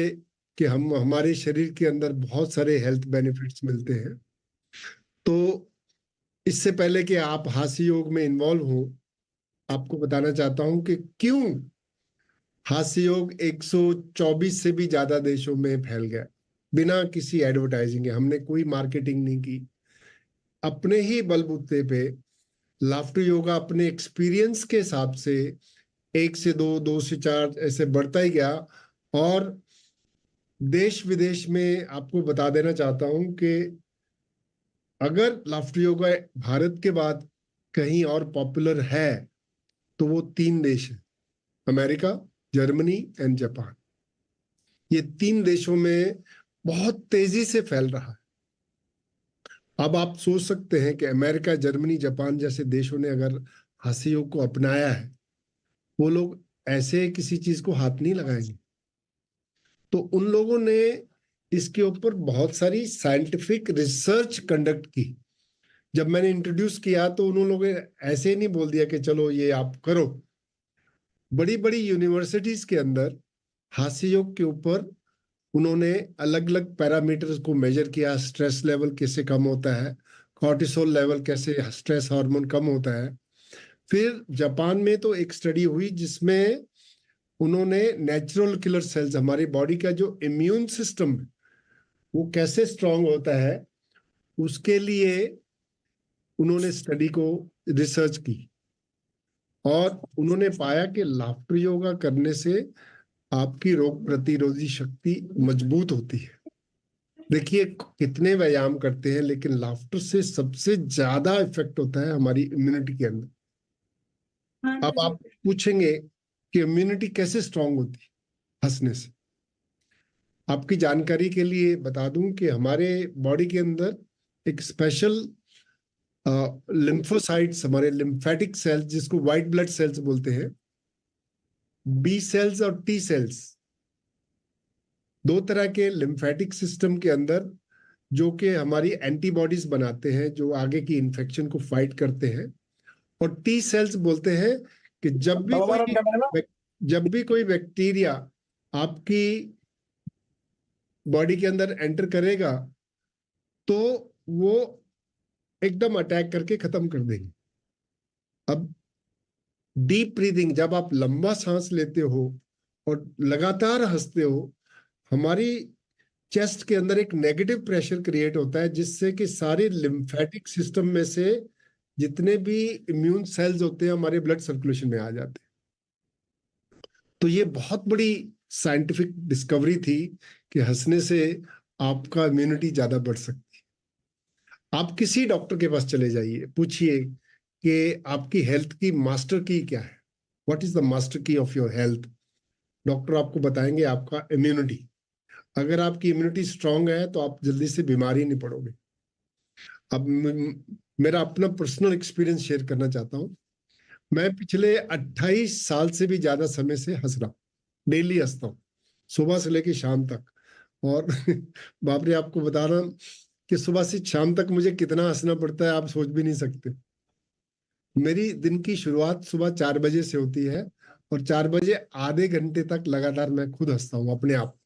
Speaker 3: कि हम हमारे शरीर के अंदर बहुत सारे हेल्थ बेनिफिट्स मिलते हैं। तो इससे पहले कि आप हास्य योग में इन्वॉल्व हो, आपको बताना चाहता हूं कि क्यों हास्य योग 124 से भी ज्यादा देशों में फैल गया बिना किसी एडवर्टाइजिंग के। हमने कोई मार्केटिंग नहीं की, अपने ही बलबूते पे लाफ्टर योगा अपने एक्सपीरियंस के हिसाब से 1 से 2, 2 से 4 ऐसे बढ़ता ही गया। और देश विदेश में आपको बता देना चाहता हूं कि अगर लाफ्टर योगा भारत के बाद कहीं और पॉपुलर है तो वो 3 देश है, अमेरिका, जर्मनी एंड जापान। ये 3 देशों में बहुत तेजी से फैल रहा है। अब आप सोच सकते हैं कि अमेरिका, जर्मनी, जापान जैसे देशों ने अगर हास्य योग को अपनाया है, वो लोग ऐसे किसी चीज को हाथ नहीं लगाएंगे। तो उन लोगों ने इसके ऊपर बहुत सारी साइंटिफिक रिसर्च कंडक्ट की। जब मैंने इंट्रोड्यूस किया तो उन लोगों ने ऐसे ही नहीं बोल दिया कि चलो ये आप करो। बड़ी बड़ी यूनिवर्सिटीज के अंदर हास्य योग के ऊपर उन्होंने अलग अलग पैरामीटर्स को मेजर किया, स्ट्रेस लेवल कैसे कम होता है, कॉर्टिसोल लेवल कैसे, स्ट्रेस हार्मोन कम होता है। फिर जापान में तो एक स्टडी हुई जिसमें उन्होंने नेचुरल किलर सेल्स, हमारी बॉडी का जो इम्यून सिस्टम वो कैसे स्ट्रांग होता है, उसके लिए उन्होंने स्टडी को रिसर्च की और उन्होंने पाया कि लाफ्टर योगा करने से आपकी रोग प्रतिरोधी शक्ति मजबूत होती है। देखिए कितने व्यायाम करते हैं, लेकिन लाफ्टर से सबसे ज्यादा इफेक्ट होता है हमारी इम्यूनिटी के अंदर। अब आप पूछेंगे कि इम्यूनिटी कैसे स्ट्रांग होती है? हंसने से। आपकी जानकारी के लिए बता दूं कि हमारे बॉडी के अंदर एक स्पेशल लिम्फोसाइट्स, हमारे लिम्फेटिक सेल्स जिसको व्हाइट ब्लड सेल्स बोलते हैं, बी सेल्स और टी सेल्स, दो तरह के लिम्फेटिक सिस्टम के अंदर जो कि हमारी एंटीबॉडीज बनाते हैं, जो आगे की इन्फेक्शन को फाइट करते हैं। और टी सेल्स बोलते हैं कि जब भी कोई बैक्टीरिया आपकी बॉडी के अंदर एंटर करेगा तो वो एकदम अटैक करके खत्म कर देंगे। अब डीप ब्रीदिंग, जब आप लंबा सांस लेते हो और लगातार हंसते हो, हमारी चेस्ट के अंदर एक नेगेटिव प्रेशर क्रिएट होता है जिससे कि सारे लिम्फेटिक सिस्टम में से जितने भी इम्यून सेल्स होते हैं हमारे ब्लड सर्कुलेशन में आ जाते हैं। तो ये बहुत बड़ी साइंटिफिक डिस्कवरी थी कि हंसने से आपका इम्यूनिटी ज्यादा बढ़ सकती है। आप किसी डॉक्टर के पास चले जाइए, पूछिए कि आपकी हेल्थ की मास्टर की क्या है, व्हाट इज द मास्टर की ऑफ योर हेल्थ। डॉक्टर आपको बताएंगे आपका इम्यूनिटी। अगर आपकी इम्यूनिटी स्ट्रांग है तो आप जल्दी से बीमार ही नहीं पड़ोगे। अब मेरा अपना पर्सनल एक्सपीरियंस शेयर करना चाहता हूँ। मैं पिछले 28 साल से भी ज्यादा समय से हंस रहा हूँ, डेली हंसता हूँ, सुबह से लेकर शाम तक। और बाप रे, आपको बता रहा हूँ कि सुबह से शाम तक मुझे कितना हंसना पड़ता है आप सोच भी नहीं सकते। मेरी दिन की शुरुआत सुबह 4 बजे से होती है और 4 बजे आधे घंटे तक लगातार मैं खुद हंसता हूँ अपने आप,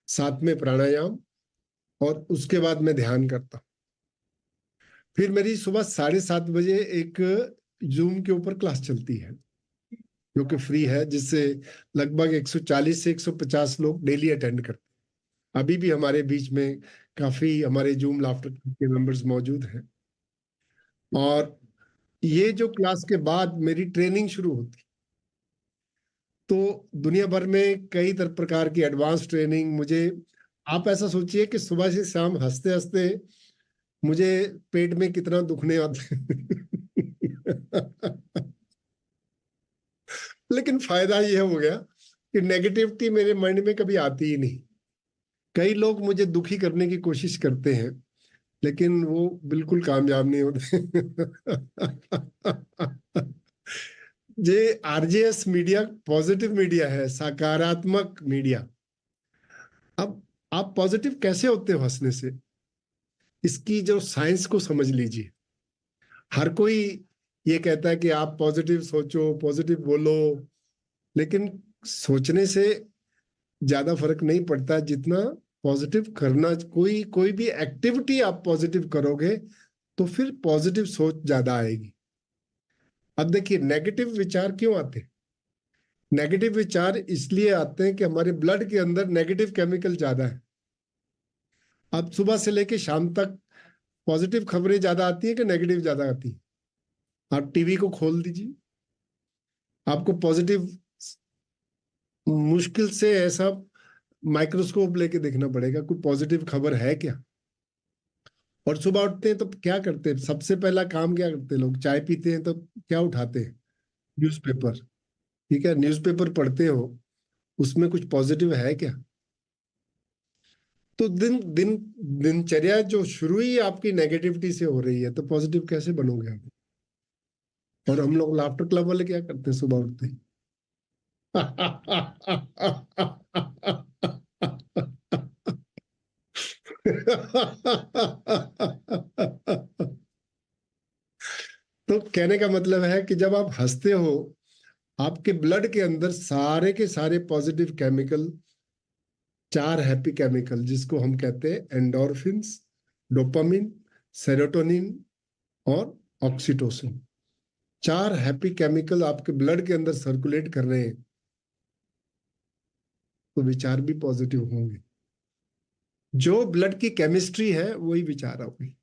Speaker 3: साथ में प्राणायाम, और उसके बाद मैं ध्यान करता हूँ। फिर मेरी सुबह 7:30 बजे एक जूम के ऊपर क्लास चलती है जो कि फ्री है, जिससे लगभग 140 से 150 लोग डेली अटेंड करते हैं। अभी भी हमारे बीच में काफी हमारे जूम लाफ्टर के मेंबर्स मौजूद हैं। और ये जो क्लास के बाद मेरी ट्रेनिंग शुरू होती, तो दुनिया भर में कई प्रकार की एडवांस ट्रेनिंग मुझे, आप ऐसा सोचिए कि सुबह से शाम हंसते हंसते मुझे पेट में कितना दुखने आता लेकिन फायदा ये हो गया कि नेगेटिविटी मेरे माइंड में कभी आती ही नहीं। कई लोग मुझे दुखी करने की कोशिश करते हैं लेकिन वो बिल्कुल कामयाब नहीं होते। ये आरजेएस मीडिया पॉजिटिव मीडिया है, सकारात्मक मीडिया। अब आप पॉजिटिव कैसे होते हो हंसने से, इसकी जो साइंस को समझ लीजिए। हर कोई ये कहता है कि आप पॉजिटिव सोचो, पॉजिटिव बोलो, लेकिन सोचने से ज्यादा फर्क नहीं पड़ता जितना पॉजिटिव करना। कोई भी एक्टिविटी आप पॉजिटिव करोगे तो फिर पॉजिटिव सोच ज्यादा आएगी। अब देखिए नेगेटिव विचार क्यों आते हैं? नेगेटिव विचार इसलिए आते हैं कि हमारे ब्लड के अंदर नेगेटिव केमिकल ज्यादा है। अब सुबह से लेके शाम तक पॉजिटिव खबरें ज्यादा आती है कि नेगेटिव ज्यादा आती है? आप टीवी को खोल दीजिए, आपको पॉजिटिव मुश्किल से ऐसा माइक्रोस्कोप लेके देखना पड़ेगा कोई पॉजिटिव खबर है क्या। और सुबह उठते हैं तो क्या करते हैं, सबसे पहला काम क्या करते हैं लोग? चाय पीते हैं तो क्या उठाते हैं? न्यूज़पेपर। ठीक है, न्यूज़पेपर पढ़ते हो, उसमें कुछ पॉजिटिव है क्या? तो दिनचर्या जो शुरू ही आपकी नेगेटिविटी से हो रही है तो पॉजिटिव कैसे बनोगे आप? और हम लोग लाफ्टर क्लब वाले क्या करते हैं सुबह उठते हैं? तो कहने का मतलब है कि जब आप हंसते हो आपके ब्लड के अंदर सारे के सारे पॉजिटिव केमिकल 4 हैप्पी केमिकल जिसको हम कहते हैं एंडोर्फिन्स, डोपामिन, सेरोटोनिन और ऑक्सीटोसिन। 4 हैप्पी केमिकल आपके ब्लड के अंदर सर्कुलेट कर रहे हैं, तो विचार भी पॉजिटिव होंगे। जो ब्लड की केमिस्ट्री है वही विचार होगी।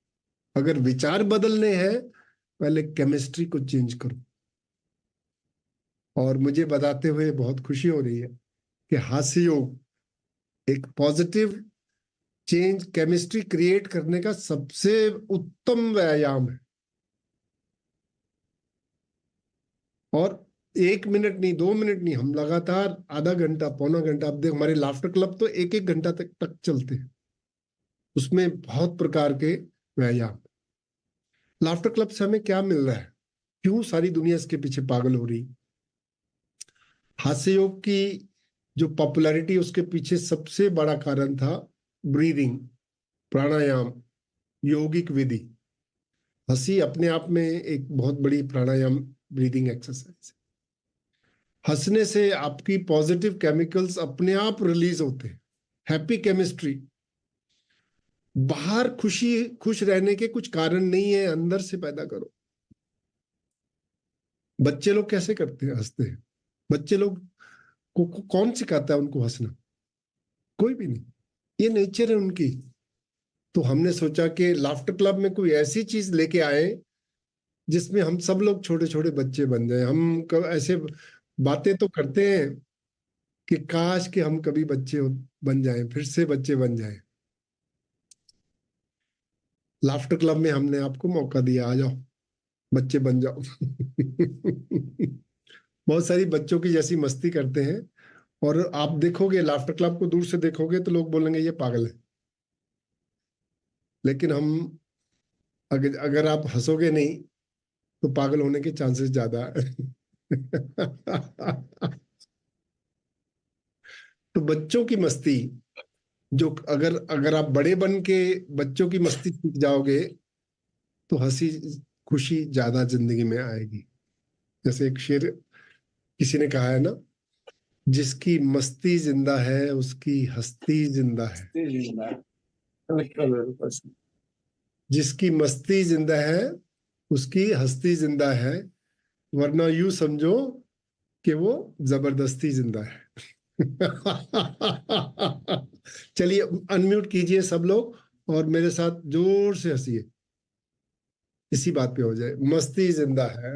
Speaker 3: अगर विचार बदलने हैं, पहले केमिस्ट्री को चेंज करो। और मुझे बताते हुए बहुत खुशी हो रही है कि हास्य योग एक पॉजिटिव चेंज केमिस्ट्री क्रिएट करने का सबसे उत्तम व्यायाम है। और 1 मिनट नहीं, 2 मिनट नहीं, हम लगातार आधा घंटा, पौना घंटा, अब देख हमारे लाफ्टर क्लब तो 1-1 घंटा तक चलते हैं। उसमें बहुत प्रकार के व्यायाम। लाफ्टर क्लब से हमें क्या मिल रहा है, क्यों सारी दुनिया इसके पीछे पागल हो रही? हास्य योग की जो पॉपुलैरिटी, उसके पीछे सबसे बड़ा कारण था ब्रीदिंग, प्राणायाम, यौगिक विधि। हंसी अपने आप में एक बहुत बड़ी प्राणायाम, ब्रीदिंग एक्सरसाइज। हंसने से आपकी पॉजिटिव केमिकल्स अपने आप रिलीज होते हैं, हैप्पी केमिस्ट्री। बाहर खुश रहने के कुछ कारण नहीं है, अंदर से पैदा करो। बच्चे लोग कैसे करते हैं, हंसते हैं। बच्चे लोग को कौन सिखाता है उनको हंसना? कोई भी नहीं, ये नेचर है उनकी। तो हमने सोचा कि लाफ्टर क्लब में कोई ऐसी चीज लेके आए जिसमें हम सब लोग छोटे छोटे बच्चे बन जाए। हम ऐसे बातें तो करते हैं कि काश कि हम कभी बच्चे बन जाएं, फिर से बच्चे बन जाएं। लाफ्टर क्लब में हमने आपको मौका दिया, आ जाओ, बच्चे बन जाओ। बहुत सारी बच्चों की जैसी मस्ती करते हैं। और आप देखोगे लाफ्टर क्लब को दूर से देखोगे तो लोग बोलेंगे ये पागल है। लेकिन हम अगर आप हंसोगे नहीं तो पागल होने के चांसेस ज्यादा है। तो बच्चों की मस्ती, जो अगर आप बड़े बन के बच्चों की मस्ती सीख जाओगे तो हंसी खुशी ज्यादा जिंदगी में आएगी। जैसे एक शेर किसी ने कहा है ना, जिसकी मस्ती जिंदा है उसकी हस्ती जिंदा है। जिसकी मस्ती जिंदा है उसकी हस्ती जिंदा है, वरना यूं समझो कि वो जबरदस्ती जिंदा है। चलिए अनम्यूट कीजिए सब लोग और मेरे साथ जोर से हंसिए, इसी बात पे हो जाए। मस्ती जिंदा है।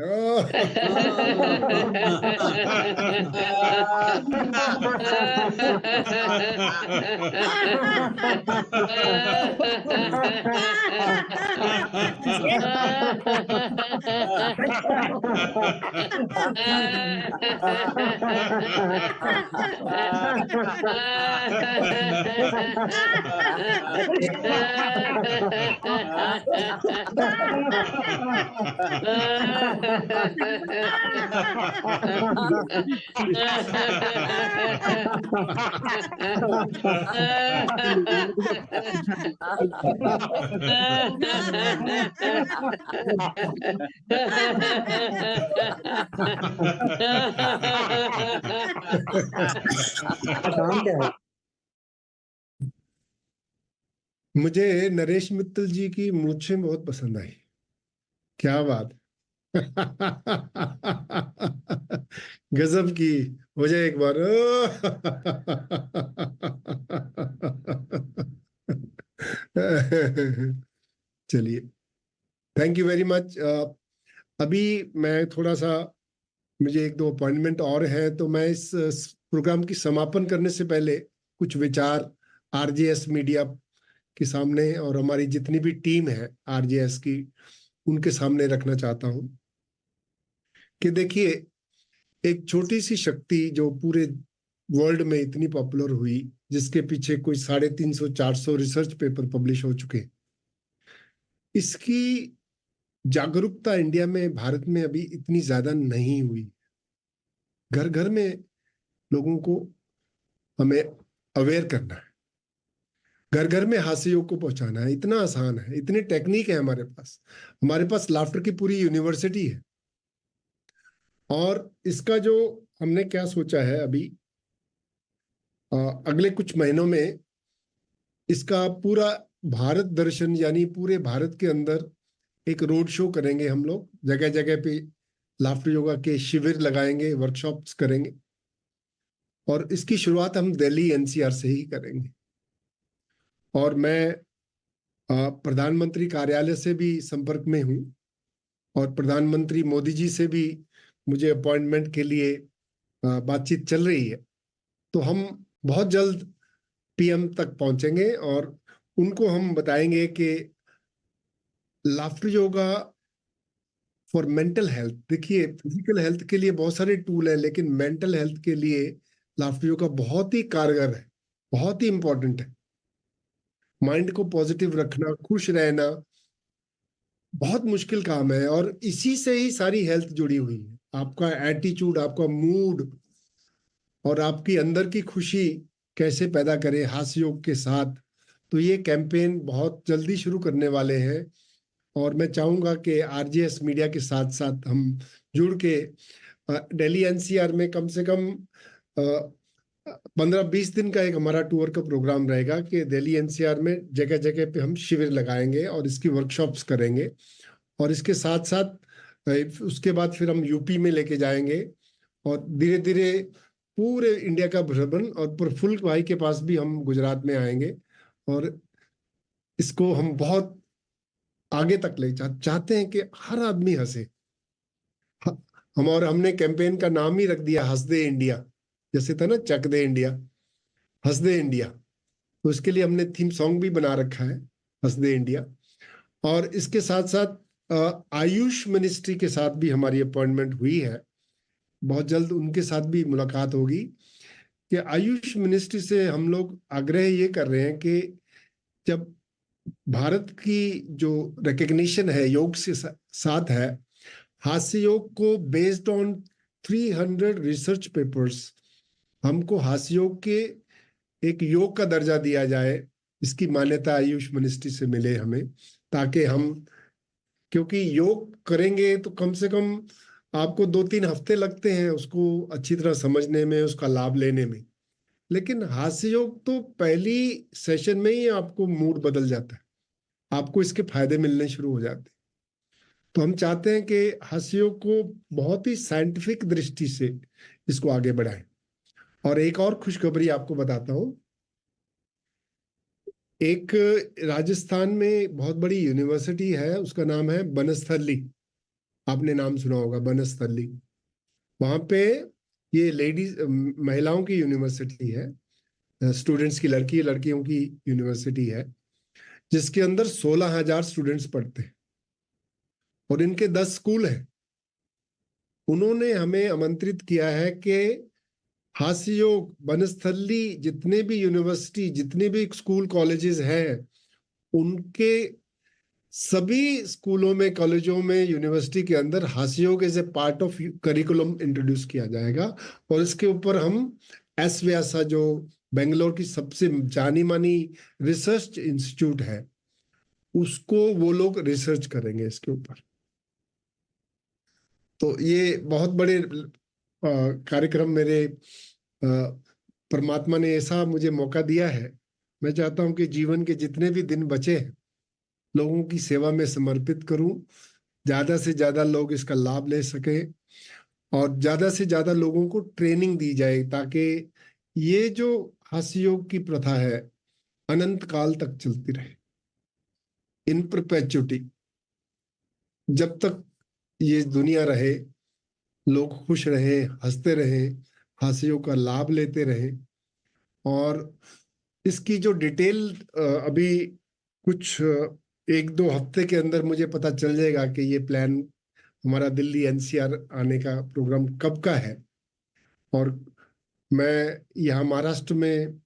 Speaker 3: मुझे नरेश मित्तल जी की मूंछें बहुत पसंद आई। क्या बात। गजब की। हो जाए एक बार। चलिए, थैंक यू वेरी मच। अभी मैं थोड़ा सा, मुझे 1-2 अपॉइंटमेंट और है, तो मैं इस प्रोग्राम की समापन करने से पहले कुछ विचार आरजेएस मीडिया के सामने और हमारी जितनी भी टीम है आरजेएस की, उनके सामने रखना चाहता हूं कि देखिए, एक छोटी सी शक्ति जो पूरे वर्ल्ड में इतनी पॉपुलर हुई, जिसके पीछे कोई 350-400 रिसर्च पेपर पब्लिश हो चुके, इसकी जागरूकता इंडिया में, भारत में अभी इतनी ज्यादा नहीं हुई। घर घर में लोगों को हमें अवेयर करना है, घर घर में हास्य योग को पहुंचाना है। इतना आसान है, इतनी टेक्निक है हमारे पास लाफ्टर की पूरी यूनिवर्सिटी है। और इसका जो हमने क्या सोचा है अभी, अगले कुछ महीनों में इसका पूरा भारत दर्शन यानी पूरे भारत के अंदर एक रोड शो करेंगे हम लोग, जगह जगह पे लाफ्टर योगा के शिविर लगाएंगे, वर्कशॉप्स करेंगे और इसकी शुरुआत हम दिल्ली एनसीआर से ही करेंगे। और मैं प्रधानमंत्री कार्यालय से भी संपर्क में हूँ और प्रधानमंत्री मोदी जी से भी मुझे अपॉइंटमेंट के लिए बातचीत चल रही है। तो हम बहुत जल्द पीएम तक पहुंचेंगे और उनको हम बताएंगे कि laughter yoga for mental health, देखिए फिजिकल हेल्थ के लिए बहुत सारे टूल हैं, लेकिन मेंटल हेल्थ के लिए लाफ्टर योगा बहुत ही कारगर है, बहुत ही इंपॉर्टेंट है। माइंड को पॉजिटिव रखना, खुश रहना बहुत मुश्किल काम है और इसी से ही सारी हेल्थ जुड़ी हुई है। आपका एटीट्यूड, आपका मूड और आपकी अंदर की खुशी कैसे पैदा करें हास्य योग के साथ। तो ये कैंपेन बहुत जल्दी शुरू करने वाले हैं और मैं चाहूंगा कि आरजेएस मीडिया के साथ साथ हम जुड़ के दिल्ली एनसीआर में कम से कम 15-20 दिन का एक हमारा टूर का प्रोग्राम रहेगा कि दिल्ली एनसीआर में जगह जगह पे हम शिविर लगाएंगे और इसकी वर्कशॉप्स करेंगे और इसके साथ साथ उसके बाद फिर हम यूपी में लेके जाएंगे और धीरे धीरे पूरे इंडिया का भ्रमण और प्रफुल्ल भाई के पास भी हम गुजरात में आएंगे और इसको हम बहुत आगे तक ले चाहते हैं कि हर आदमी हंसे। हमने कैंपेन का नाम ही रख दिया हंस दे इंडिया, जैसे था ना चक दे इंडिया, हंस दे इंडिया। तो इसके लिए हमने थीम सॉन्ग भी बना रखा है हंस दे इंडिया। और इसके साथ साथ आयुष मिनिस्ट्री के साथ भी हमारी अपॉइंटमेंट हुई है, बहुत जल्द उनके साथ भी मुलाकात होगी कि आयुष मिनिस्ट्री से हम लोग आग्रह ये कर रहे हैं कि जब भारत की जो रिकग्निशन है योग से साथ है, हास्य योग को बेस्ड ऑन 300 रिसर्च पेपर्स हमको हास्य योग के एक योग का दर्जा दिया जाए, इसकी मान्यता आयुष मिनिस्ट्री से मिले हमें, ताकि हम, क्योंकि योग करेंगे तो कम से कम आपको 2-3 हफ्ते लगते हैं उसको अच्छी तरह समझने में, उसका लाभ लेने में, लेकिन हास्य योग तो पहली सेशन में ही आपको मूड बदल जाता है, आपको इसके फायदे मिलने शुरू हो जाते हैं। तो हम चाहते हैं कि हास्य योग को बहुत ही साइंटिफिक दृष्टि से इसको आगे बढ़ाएं। और एक और खुशखबरी आपको बताता हूं, एक राजस्थान में बहुत बड़ी यूनिवर्सिटी है, उसका नाम है बनस्थली, आपने नाम सुना होगा बनस्थली। वहां पे ये लेडीज महिलाओं की यूनिवर्सिटी है, स्टूडेंट्स की, लड़कियों की यूनिवर्सिटी है, जिसके अंदर 16,000 स्टूडेंट्स पढ़ते हैं और इनके 10 स्कूल हैं। उन्होंने हमें आमंत्रित किया है कि हास्य योग बनस्थली जितने भी यूनिवर्सिटी, जितने भी स्कूल कॉलेजेस हैं, उनके सभी स्कूलों में, कॉलेजों में, यूनिवर्सिटी के अंदर हास्य योग as a part of curriculum introduce किया जाएगा। और इसके ऊपर हम एस व्यासा, जो बेंगलोर की सबसे जानी मानी रिसर्च इंस्टीट्यूट है, उसको वो लोग रिसर्च करेंगे इसके ऊपर। तो ये बहुत बड़े कार्यक्रम मेरे परमात्मा ने ऐसा मुझे मौका दिया है। मैं चाहता हूं कि जीवन के जितने भी दिन बचे हैं लोगों की सेवा में समर्पित करूं, ज्यादा से ज्यादा लोग इसका लाभ ले सकें और ज्यादा से ज्यादा लोगों को ट्रेनिंग दी जाए, ताकि ये जो हास्य योग की प्रथा है अनंत काल तक चलती रहे, इन परपेचुटी। जब तक ये दुनिया रहे, लोग खुश रहे, हंसते रहे, हास्य योग का लाभ लेते रहे। और इसकी जो डिटेल अभी कुछ 1-2 हफ्ते के अंदर मुझे पता चल जाएगा कि ये प्लान हमारा दिल्ली एनसीआर आने का प्रोग्राम कब का है। और मैं यहाँ महाराष्ट्र में,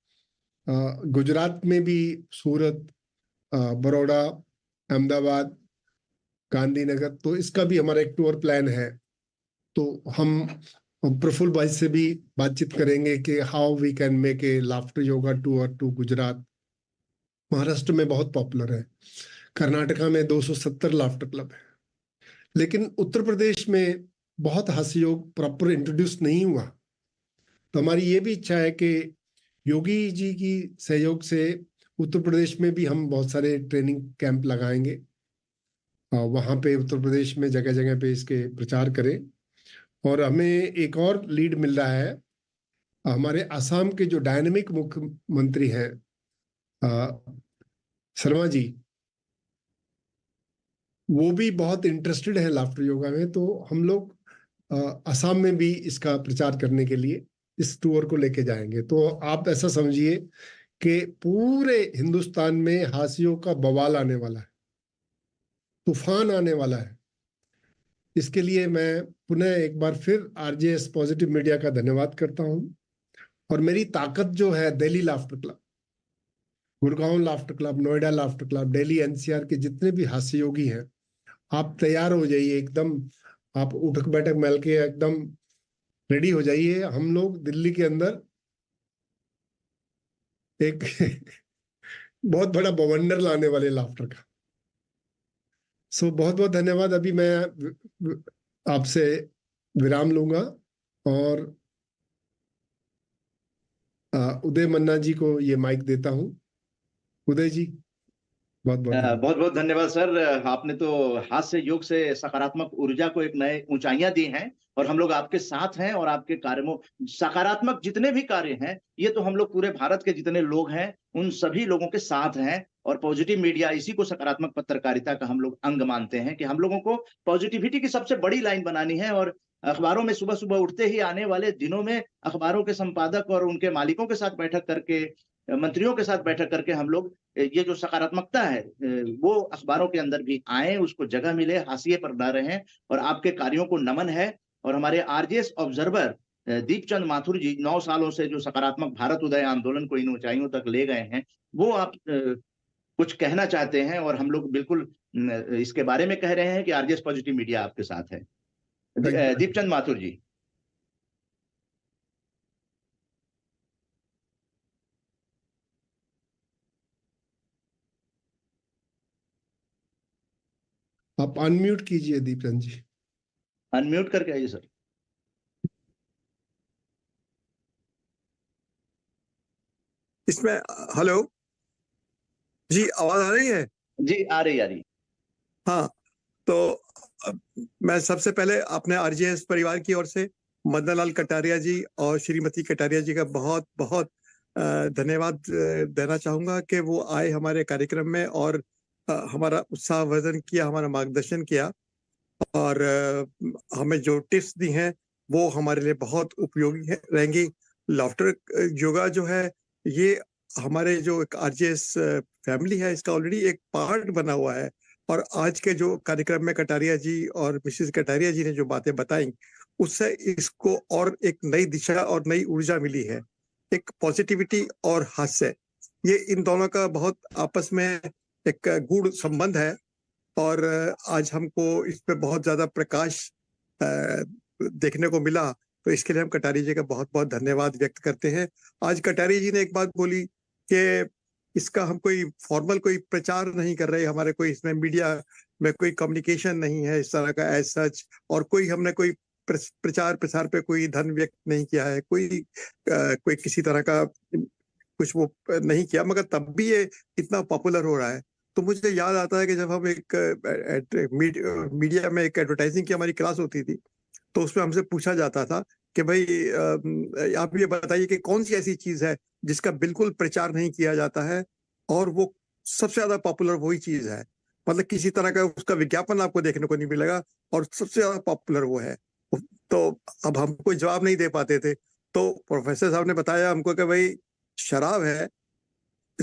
Speaker 3: गुजरात में भी, सूरत, बड़ौदा, अहमदाबाद, गांधीनगर, तो इसका भी हमारा एक टूर प्लान है। तो हम प्रफुल्ल भाई से भी बातचीत करेंगे कि how we can make a laughter yoga tour to Gujarat. Maharashtra में बहुत पॉपुलर है, कर्नाटका में 270 लाफ्टर क्लब है, लेकिन उत्तर प्रदेश में बहुत हास्य योग प्रॉपर इंट्रोड्यूस नहीं हुआ। तो हमारी ये भी इच्छा है कि योगी जी की सहयोग से उत्तर प्रदेश में भी हम बहुत सारे ट्रेनिंग कैंप लगाएंगे, वहाँ पे उत्तर प्रदेश में जगह जगह पे इसके प्रचार करें। और हमें एक और लीड मिल रहा है, हमारे असम के जो डायनेमिक मुख्यमंत्री हैं शर्मा जी, वो भी बहुत इंटरेस्टेड है लाफ्टर योगा में। तो हम लोग असम में भी इसका प्रचार करने के लिए इस टूर को लेके जाएंगे। तो आप ऐसा समझिए कि पूरे हिंदुस्तान में हाशियों का बवाल आने वाला है, तूफान आने वाला है। इसके लिए मैं पुनः एक बार फिर आरजेएस पॉजिटिव मीडिया का धन्यवाद करता हूं। और मेरी ताकत जो है Delhi laughter club, Gurgaon laughter club, Noida laughter club, Delhi NCR के जितने भी हास्य योगी हैं, आप तैयार हो जाइए एकदम, आप उठक बैठक मिल के एकदम रेडी हो जाइए। हम लोग दिल्ली के अंदर एक बहुत बड़ा बवंडर लाने वाले लाफ्टर का। सो बहुत बहुत धन्यवाद। अभी मैं आपसे विराम लूंगा और उदय मन्ना जी को ये माइक देता हूं। उदय जी बहुत
Speaker 1: बहुत धन्यवाद सर। आपने तो हास्य योग से सकारात्मक ऊर्जा को एक नए ऊंचाइयां दी हैं और हम लोग आपके साथ हैं। और आपके कार्यों, सकारात्मक जितने भी कार्य हैं, ये तो हम लोग पूरे भारत के जितने लोग हैं उन सभी लोगों के साथ हैं। और पॉजिटिव मीडिया, इसी को सकारात्मक पत्रकारिता का हम लोग अंग मानते हैं कि हम लोगों को पॉजिटिविटी की सबसे बड़ी लाइन बनानी है। और अखबारों में सुबह सुबह उठते ही आने वाले दिनों में अखबारों के संपादक और उनके मालिकों के साथ बैठक करके, मंत्रियों के साथ बैठक करके हम लोग ये जो सकारात्मकता है वो अखबारों के अंदर भी आए, उसको जगह मिले, हाशिए पर न रहें। और आपके कार्यों को नमन है। और हमारे आरजेएस ऑब्जर्वर दीपचंद माथुर जी 9 सालों से जो सकारात्मक भारत उदय आंदोलन को इन ऊंचाइयों तक ले गए हैं, वो आप कुछ कहना चाहते हैं। और हम लोग बिल्कुल इसके बारे में कह रहे हैं कि आरजेएस पॉजिटिव मीडिया आपके साथ है। दीपचंद माथुर जी।
Speaker 3: आप अनम्यूट कीजिए दीपचंद जी।
Speaker 1: अनम्यूट करके आइए सर।
Speaker 14: इसमें हेलो जी, आवाज आ रही है?
Speaker 1: जी आ रही।
Speaker 14: हाँ, तो मैं सबसे पहले अपने आरजेएस परिवार की ओर से मदन लाल कटारिया जी और श्रीमती कटारिया जी का बहुत बहुत धन्यवाद देना चाहूंगा कि वो आए हमारे कार्यक्रम में और हमारा उत्साहवर्धन किया, हमारा मार्गदर्शन किया और हमें जो टिप्स दी हैं वो हमारे लिए बहुत उपयोगी रहेंगी। लाफ्टर योगा जो है ये हमारे जो एक आरजेएस फैमिली है, इसका ऑलरेडी एक पार्ट बना हुआ है। और आज के जो कार्यक्रम में कटारिया जी और मिसेस कटारिया जी ने जो बातें बताई, उससे इसको और एक नई दिशा और नई ऊर्जा मिली है। एक पॉजिटिविटी और हास्य, ये इन दोनों का बहुत आपस में एक गूढ़ संबंध है। और आज हमको इस पे बहुत ज्यादा प्रकाश देखने को मिला, तो इसके लिए हम कटारिया जी का बहुत बहुत धन्यवाद व्यक्त करते हैं। आज कटारिया जी ने एक बात बोली कि इसका हम कोई फॉर्मल कोई प्रचार नहीं कर रहे, हमारे कोई इसमें मीडिया में कोई कम्युनिकेशन नहीं है इस तरह का एज सच, और कोई हमने कोई प्रचार प्रसार पे कोई धन व्यक्त नहीं किया है, कोई किसी तरह का कुछ वो नहीं किया, मगर तब भी ये इतना पॉपुलर हो रहा है। तो मुझे याद आता है कि जब हम एक मीडिया में एक एडवर्टाइजिंग की हमारी क्लास होती थी, तो उसमें हमसे पूछा जाता था कि भाई आप ये बताइए कि कौन सी ऐसी चीज है जिसका बिल्कुल प्रचार नहीं किया जाता है और वो सबसे ज्यादा पॉपुलर वही चीज है, मतलब किसी तरह का उसका विज्ञापन आपको देखने को नहीं मिलेगा और सबसे ज्यादा पॉपुलर वो है। तो अब हम कोई जवाब नहीं दे पाते थे, तो प्रोफेसर साहब ने बताया हमको कि भाई शराब है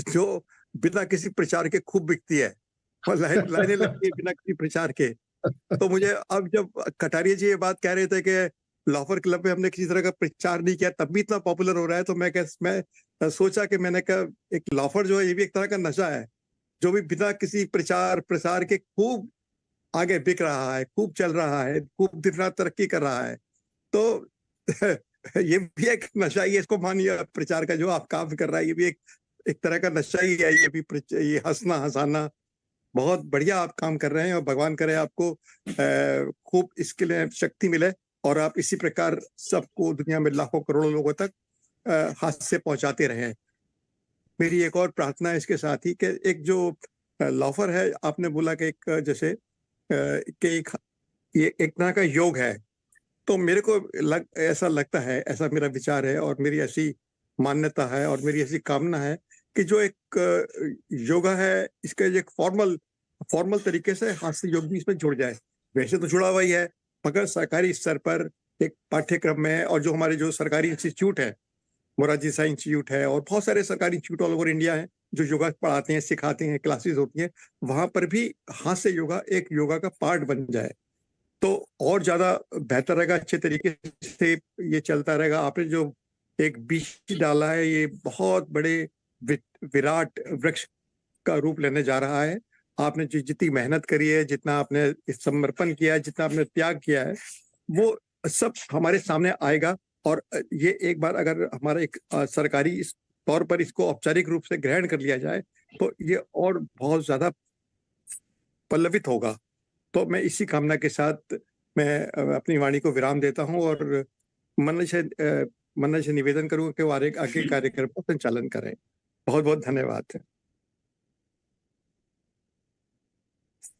Speaker 14: जो बिना किसी प्रचार के खूब बिकती है और लाइनें लगती है बिना किसी प्रचार के। तो मुझे अब जब कटारिया जी ये बात कह रहे थे कि लाफर क्लब में हमने किसी तरह का प्रचार नहीं किया तब भी इतना पॉपुलर हो रहा है, तो मैं सोचा कि मैंने कहा एक लाफर जो है ये भी एक तरह का नशा है जो भी बिना किसी प्रचार प्रसार के खूब आगे बिक रहा है, खूब चल रहा है, खूब दिन रात तरक्की कर रहा है। तो ये भी एक नशा ही है, इसको मानिए प्रचार का जो आप काम कर रहा है ये भी एक तरह का नशा ही है। ये भी ये हंसना हंसाना बहुत बढ़िया आप काम कर रहे हैं और भगवान करे आपको खूब इसके लिए शक्ति मिले और आप इसी प्रकार सबको दुनिया में लाखों करोड़ों लोगों तक हादसे पहुंचाते रहे हैं। मेरी एक और प्रार्थना है इसके साथ ही कि एक जो लॉफर है, आपने बोला कि एक जैसे कि ये एक तरह का योग है, तो मेरे को ऐसा लगता है, ऐसा मेरा विचार है और मेरी ऐसी मान्यता है और मेरी ऐसी कामना है कि जो एक योगा है, इसका एक फॉर्मल तरीके से हास्य योग भी इसमें जुड़ जाए। वैसे तो जुड़ा हुआ ही है, मगर सरकारी स्तर पर एक पाठ्यक्रम में, और जो हमारे जो सरकारी इंस्टीट्यूट है, मोरारजी देसाई इंस्टीट्यूट है और बहुत सारे सरकारी इंस्टीट्यूट ऑल ओवर इंडिया है जो योगा पढ़ाते हैं, सिखाते हैं, क्लासेस होती हैं, वहां पर भी हास्य योगा एक योगा का पार्ट बन जाए तो और ज्यादा बेहतर रहेगा, अच्छे तरीके से ये चलता रहेगा। आपने जो एक बीज डाला है, ये बहुत बड़े विराट वृक्ष का रूप लेने जा रहा है। आपने जितनी मेहनत करी है, जितना आपने समर्पण किया है, जितना आपने त्याग किया है, वो सब हमारे सामने आएगा। और ये एक बार अगर हमारा एक सरकारी तौर पर इसको औपचारिक रूप से ग्रहण कर लिया जाए तो ये और बहुत ज्यादा पल्लवित होगा। तो मैं इसी कामना के साथ मैं अपनी वाणी को विराम देता हूं और मन से निवेदन करूंगा कि वो आगे कार्यक्रम का संचालन करें। बहुत बहुत धन्यवाद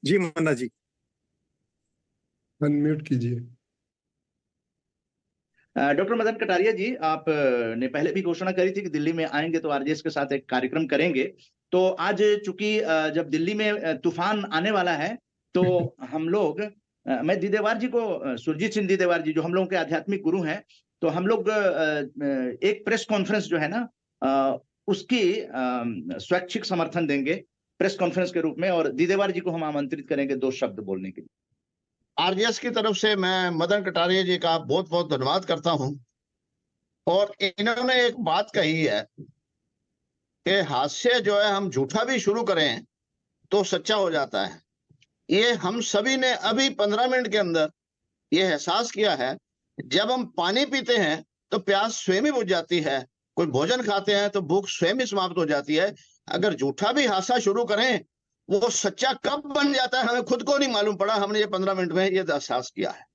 Speaker 14: जी। मन्ना जी
Speaker 3: अनम्यूट कीजिए।
Speaker 1: डॉक्टर मदन कटारिया जी, आप ने पहले भी घोषणा करी थी कि दिल्ली में आएंगे तो आरजेएस के साथ एक कार्यक्रम करेंगे। तो आज चूंकि जब दिल्ली में तूफान आने वाला है तो हम लोग, मैं दीदेवार जी को, सुरजीत सिंह दीदेवार जी जो हम लोगों के आध्यात्मिक गुरु हैं, तो हम लोग एक प्रेस कॉन्फ्रेंस जो है ना उसकी स्वैच्छिक समर्थन देंगे प्रेस कॉन्फ्रेंस के रूप में, और दीदेवार जी को हम आमंत्रित करेंगे 2 शब्द बोलने के लिए।
Speaker 15: आरजेएस की तरफ से मैं मदन कटारिया जी का बहुत बहुत धन्यवाद करता हूं। और इन्होंने एक बात कही है कि हास्य जो है हम झूठा भी शुरू करें तो सच्चा हो जाता है। ये हम सभी ने अभी 15 मिनट के अंदर ये एहसास किया है। जब हम पानी पीते हैं तो प्यास स्वयं ही बुझ जाती है, कोई भोजन खाते हैं तो भूख स्वयं ही समाप्त हो जाती है। अगर झूठा भी हासा शुरू करें, वो सच्चा कब बन जाता है हमें खुद को नहीं मालूम पड़ा। हमने ये 15 मिनट में ये एहसास किया है।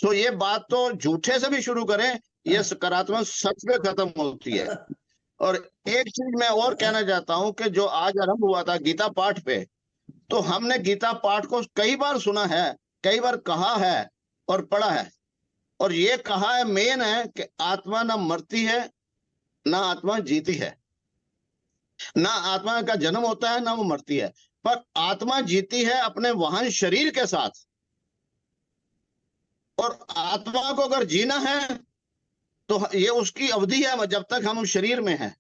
Speaker 15: तो ये बात तो झूठे से भी शुरू करें, ये सकारात्मक सच में खत्म होती है। और एक चीज मैं और कहना चाहता हूं कि जो आज आरंभ हुआ था गीता पाठ पे, तो हमने गीता पाठ को कई बार सुना है, कई बार कहा है और पढ़ा है। और ये कहा है, मेन है कि आत्मा ना मरती है ना आत्मा जीती है, ना आत्मा का जन्म होता है ना वो मरती है, पर आत्मा जीती है अपने वाहन शरीर के साथ। और आत्मा को अगर जीना है तो ये उसकी अवधि है जब तक हम शरीर में हैं।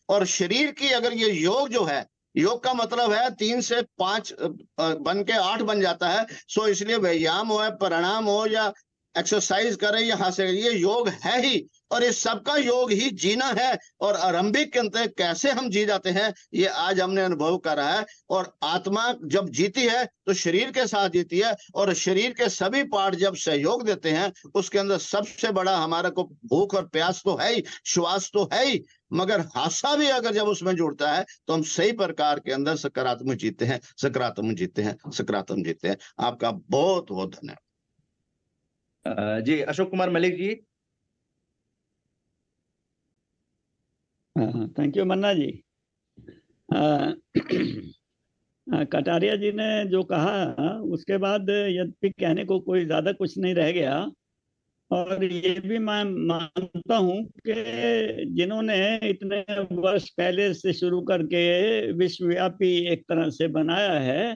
Speaker 15: और शरीर की अगर ये योग जो है, योग का मतलब है 3 से 5 बन के 8 बन जाता है। सो इसलिए व्यायाम हो, प्राणायाम हो या एक्सरसाइज करें या हासिल, ये योग है ही। और इस सबका योग ही जीना है। और आरंभिक के अंतर कैसे हम जी जाते हैं ये आज हमने अनुभव करा है। और आत्मा जब जीती है तो शरीर के साथ जीती है, और शरीर के सभी पार्ट जब सहयोग देते हैं, उसके अंदर सबसे बड़ा हमारा को भूख और प्यास तो है ही, श्वास तो है ही, मगर हासा भी अगर जब उसमें जुड़ता है तो हम सही प्रकार के अंदर सकारात्मक जीते हैं, सकारात्मक जीते हैं, सकारात्मक जीते हैं। आपका बहुत बहुत धन्यवाद
Speaker 1: जी। अशोक कुमार मलिक जी।
Speaker 16: थैंक यू मन्ना जी। कटारिया जी ने जो कहा उसके बाद यद्यपि कहने को कोई ज्यादा कुछ नहीं रह गया। और ये भी मैं मानता हूँ कि जिन्होंने इतने वर्ष पहले से शुरू करके विश्वव्यापी एक तरह से बनाया है,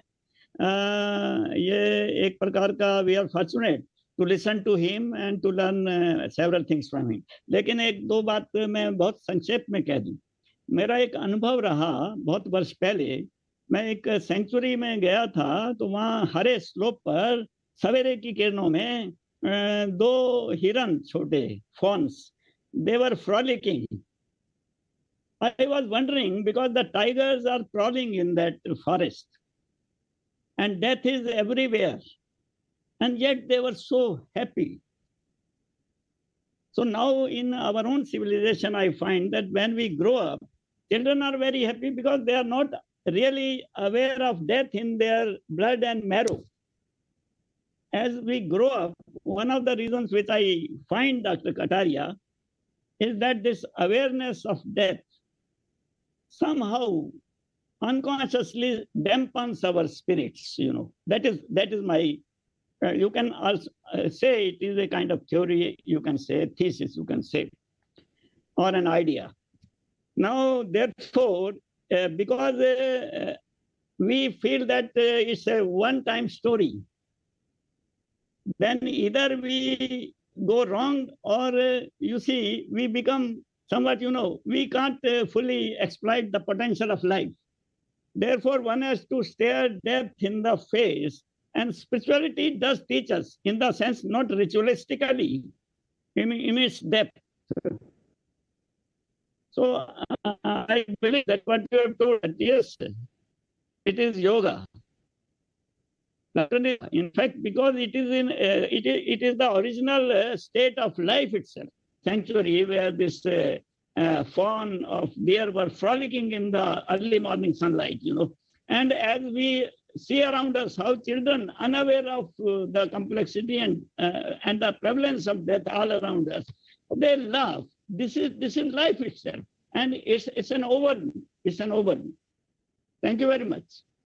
Speaker 16: ये एक प्रकार का we are fortunate to listen to him and to learn several things from him. लेकिन 1-2 बात मैं बहुत संक्षेप में कह दूं। मेरा एक अनुभव रहा, बहुत वर्ष पहले मैं एक सेंचुरी में गया था, तो वहाँ हरे स्लोप पर सवेरे की किरणों में 2 हिरन, छोटे fawns, they were frolicking. I was wondering because the tigers are prowling in that forest and death is everywhere. And yet they were so happy. So now in our own civilization, I find that when we grow up, children are very happy because they are not really aware of death in their blood and marrow. As we grow up, one of the reasons which I find, Dr. Kataria, is that this awareness of death somehow unconsciously dampens our spirits. That is my. You can also say it is a kind of theory. You can say thesis. You can say, or an idea. Now, therefore, because we feel that it's a one-time story, then either we go wrong or, we become somewhat, we can't fully exploit the potential of life. Therefore, one has to stare death in the face. And spirituality does teach us, in the sense, not ritualistically, in its depth. So I believe that what you have told, yes, it is yoga. In fact, because it is it is the original state of life itself. Sanctuary where this fawn of deer were frolicking in the early morning sunlight, And as we see around us how children, unaware of the complexity and the prevalence of death all around us, they laugh. This is life itself, and it's an overview. It's an overview. Thank you very much.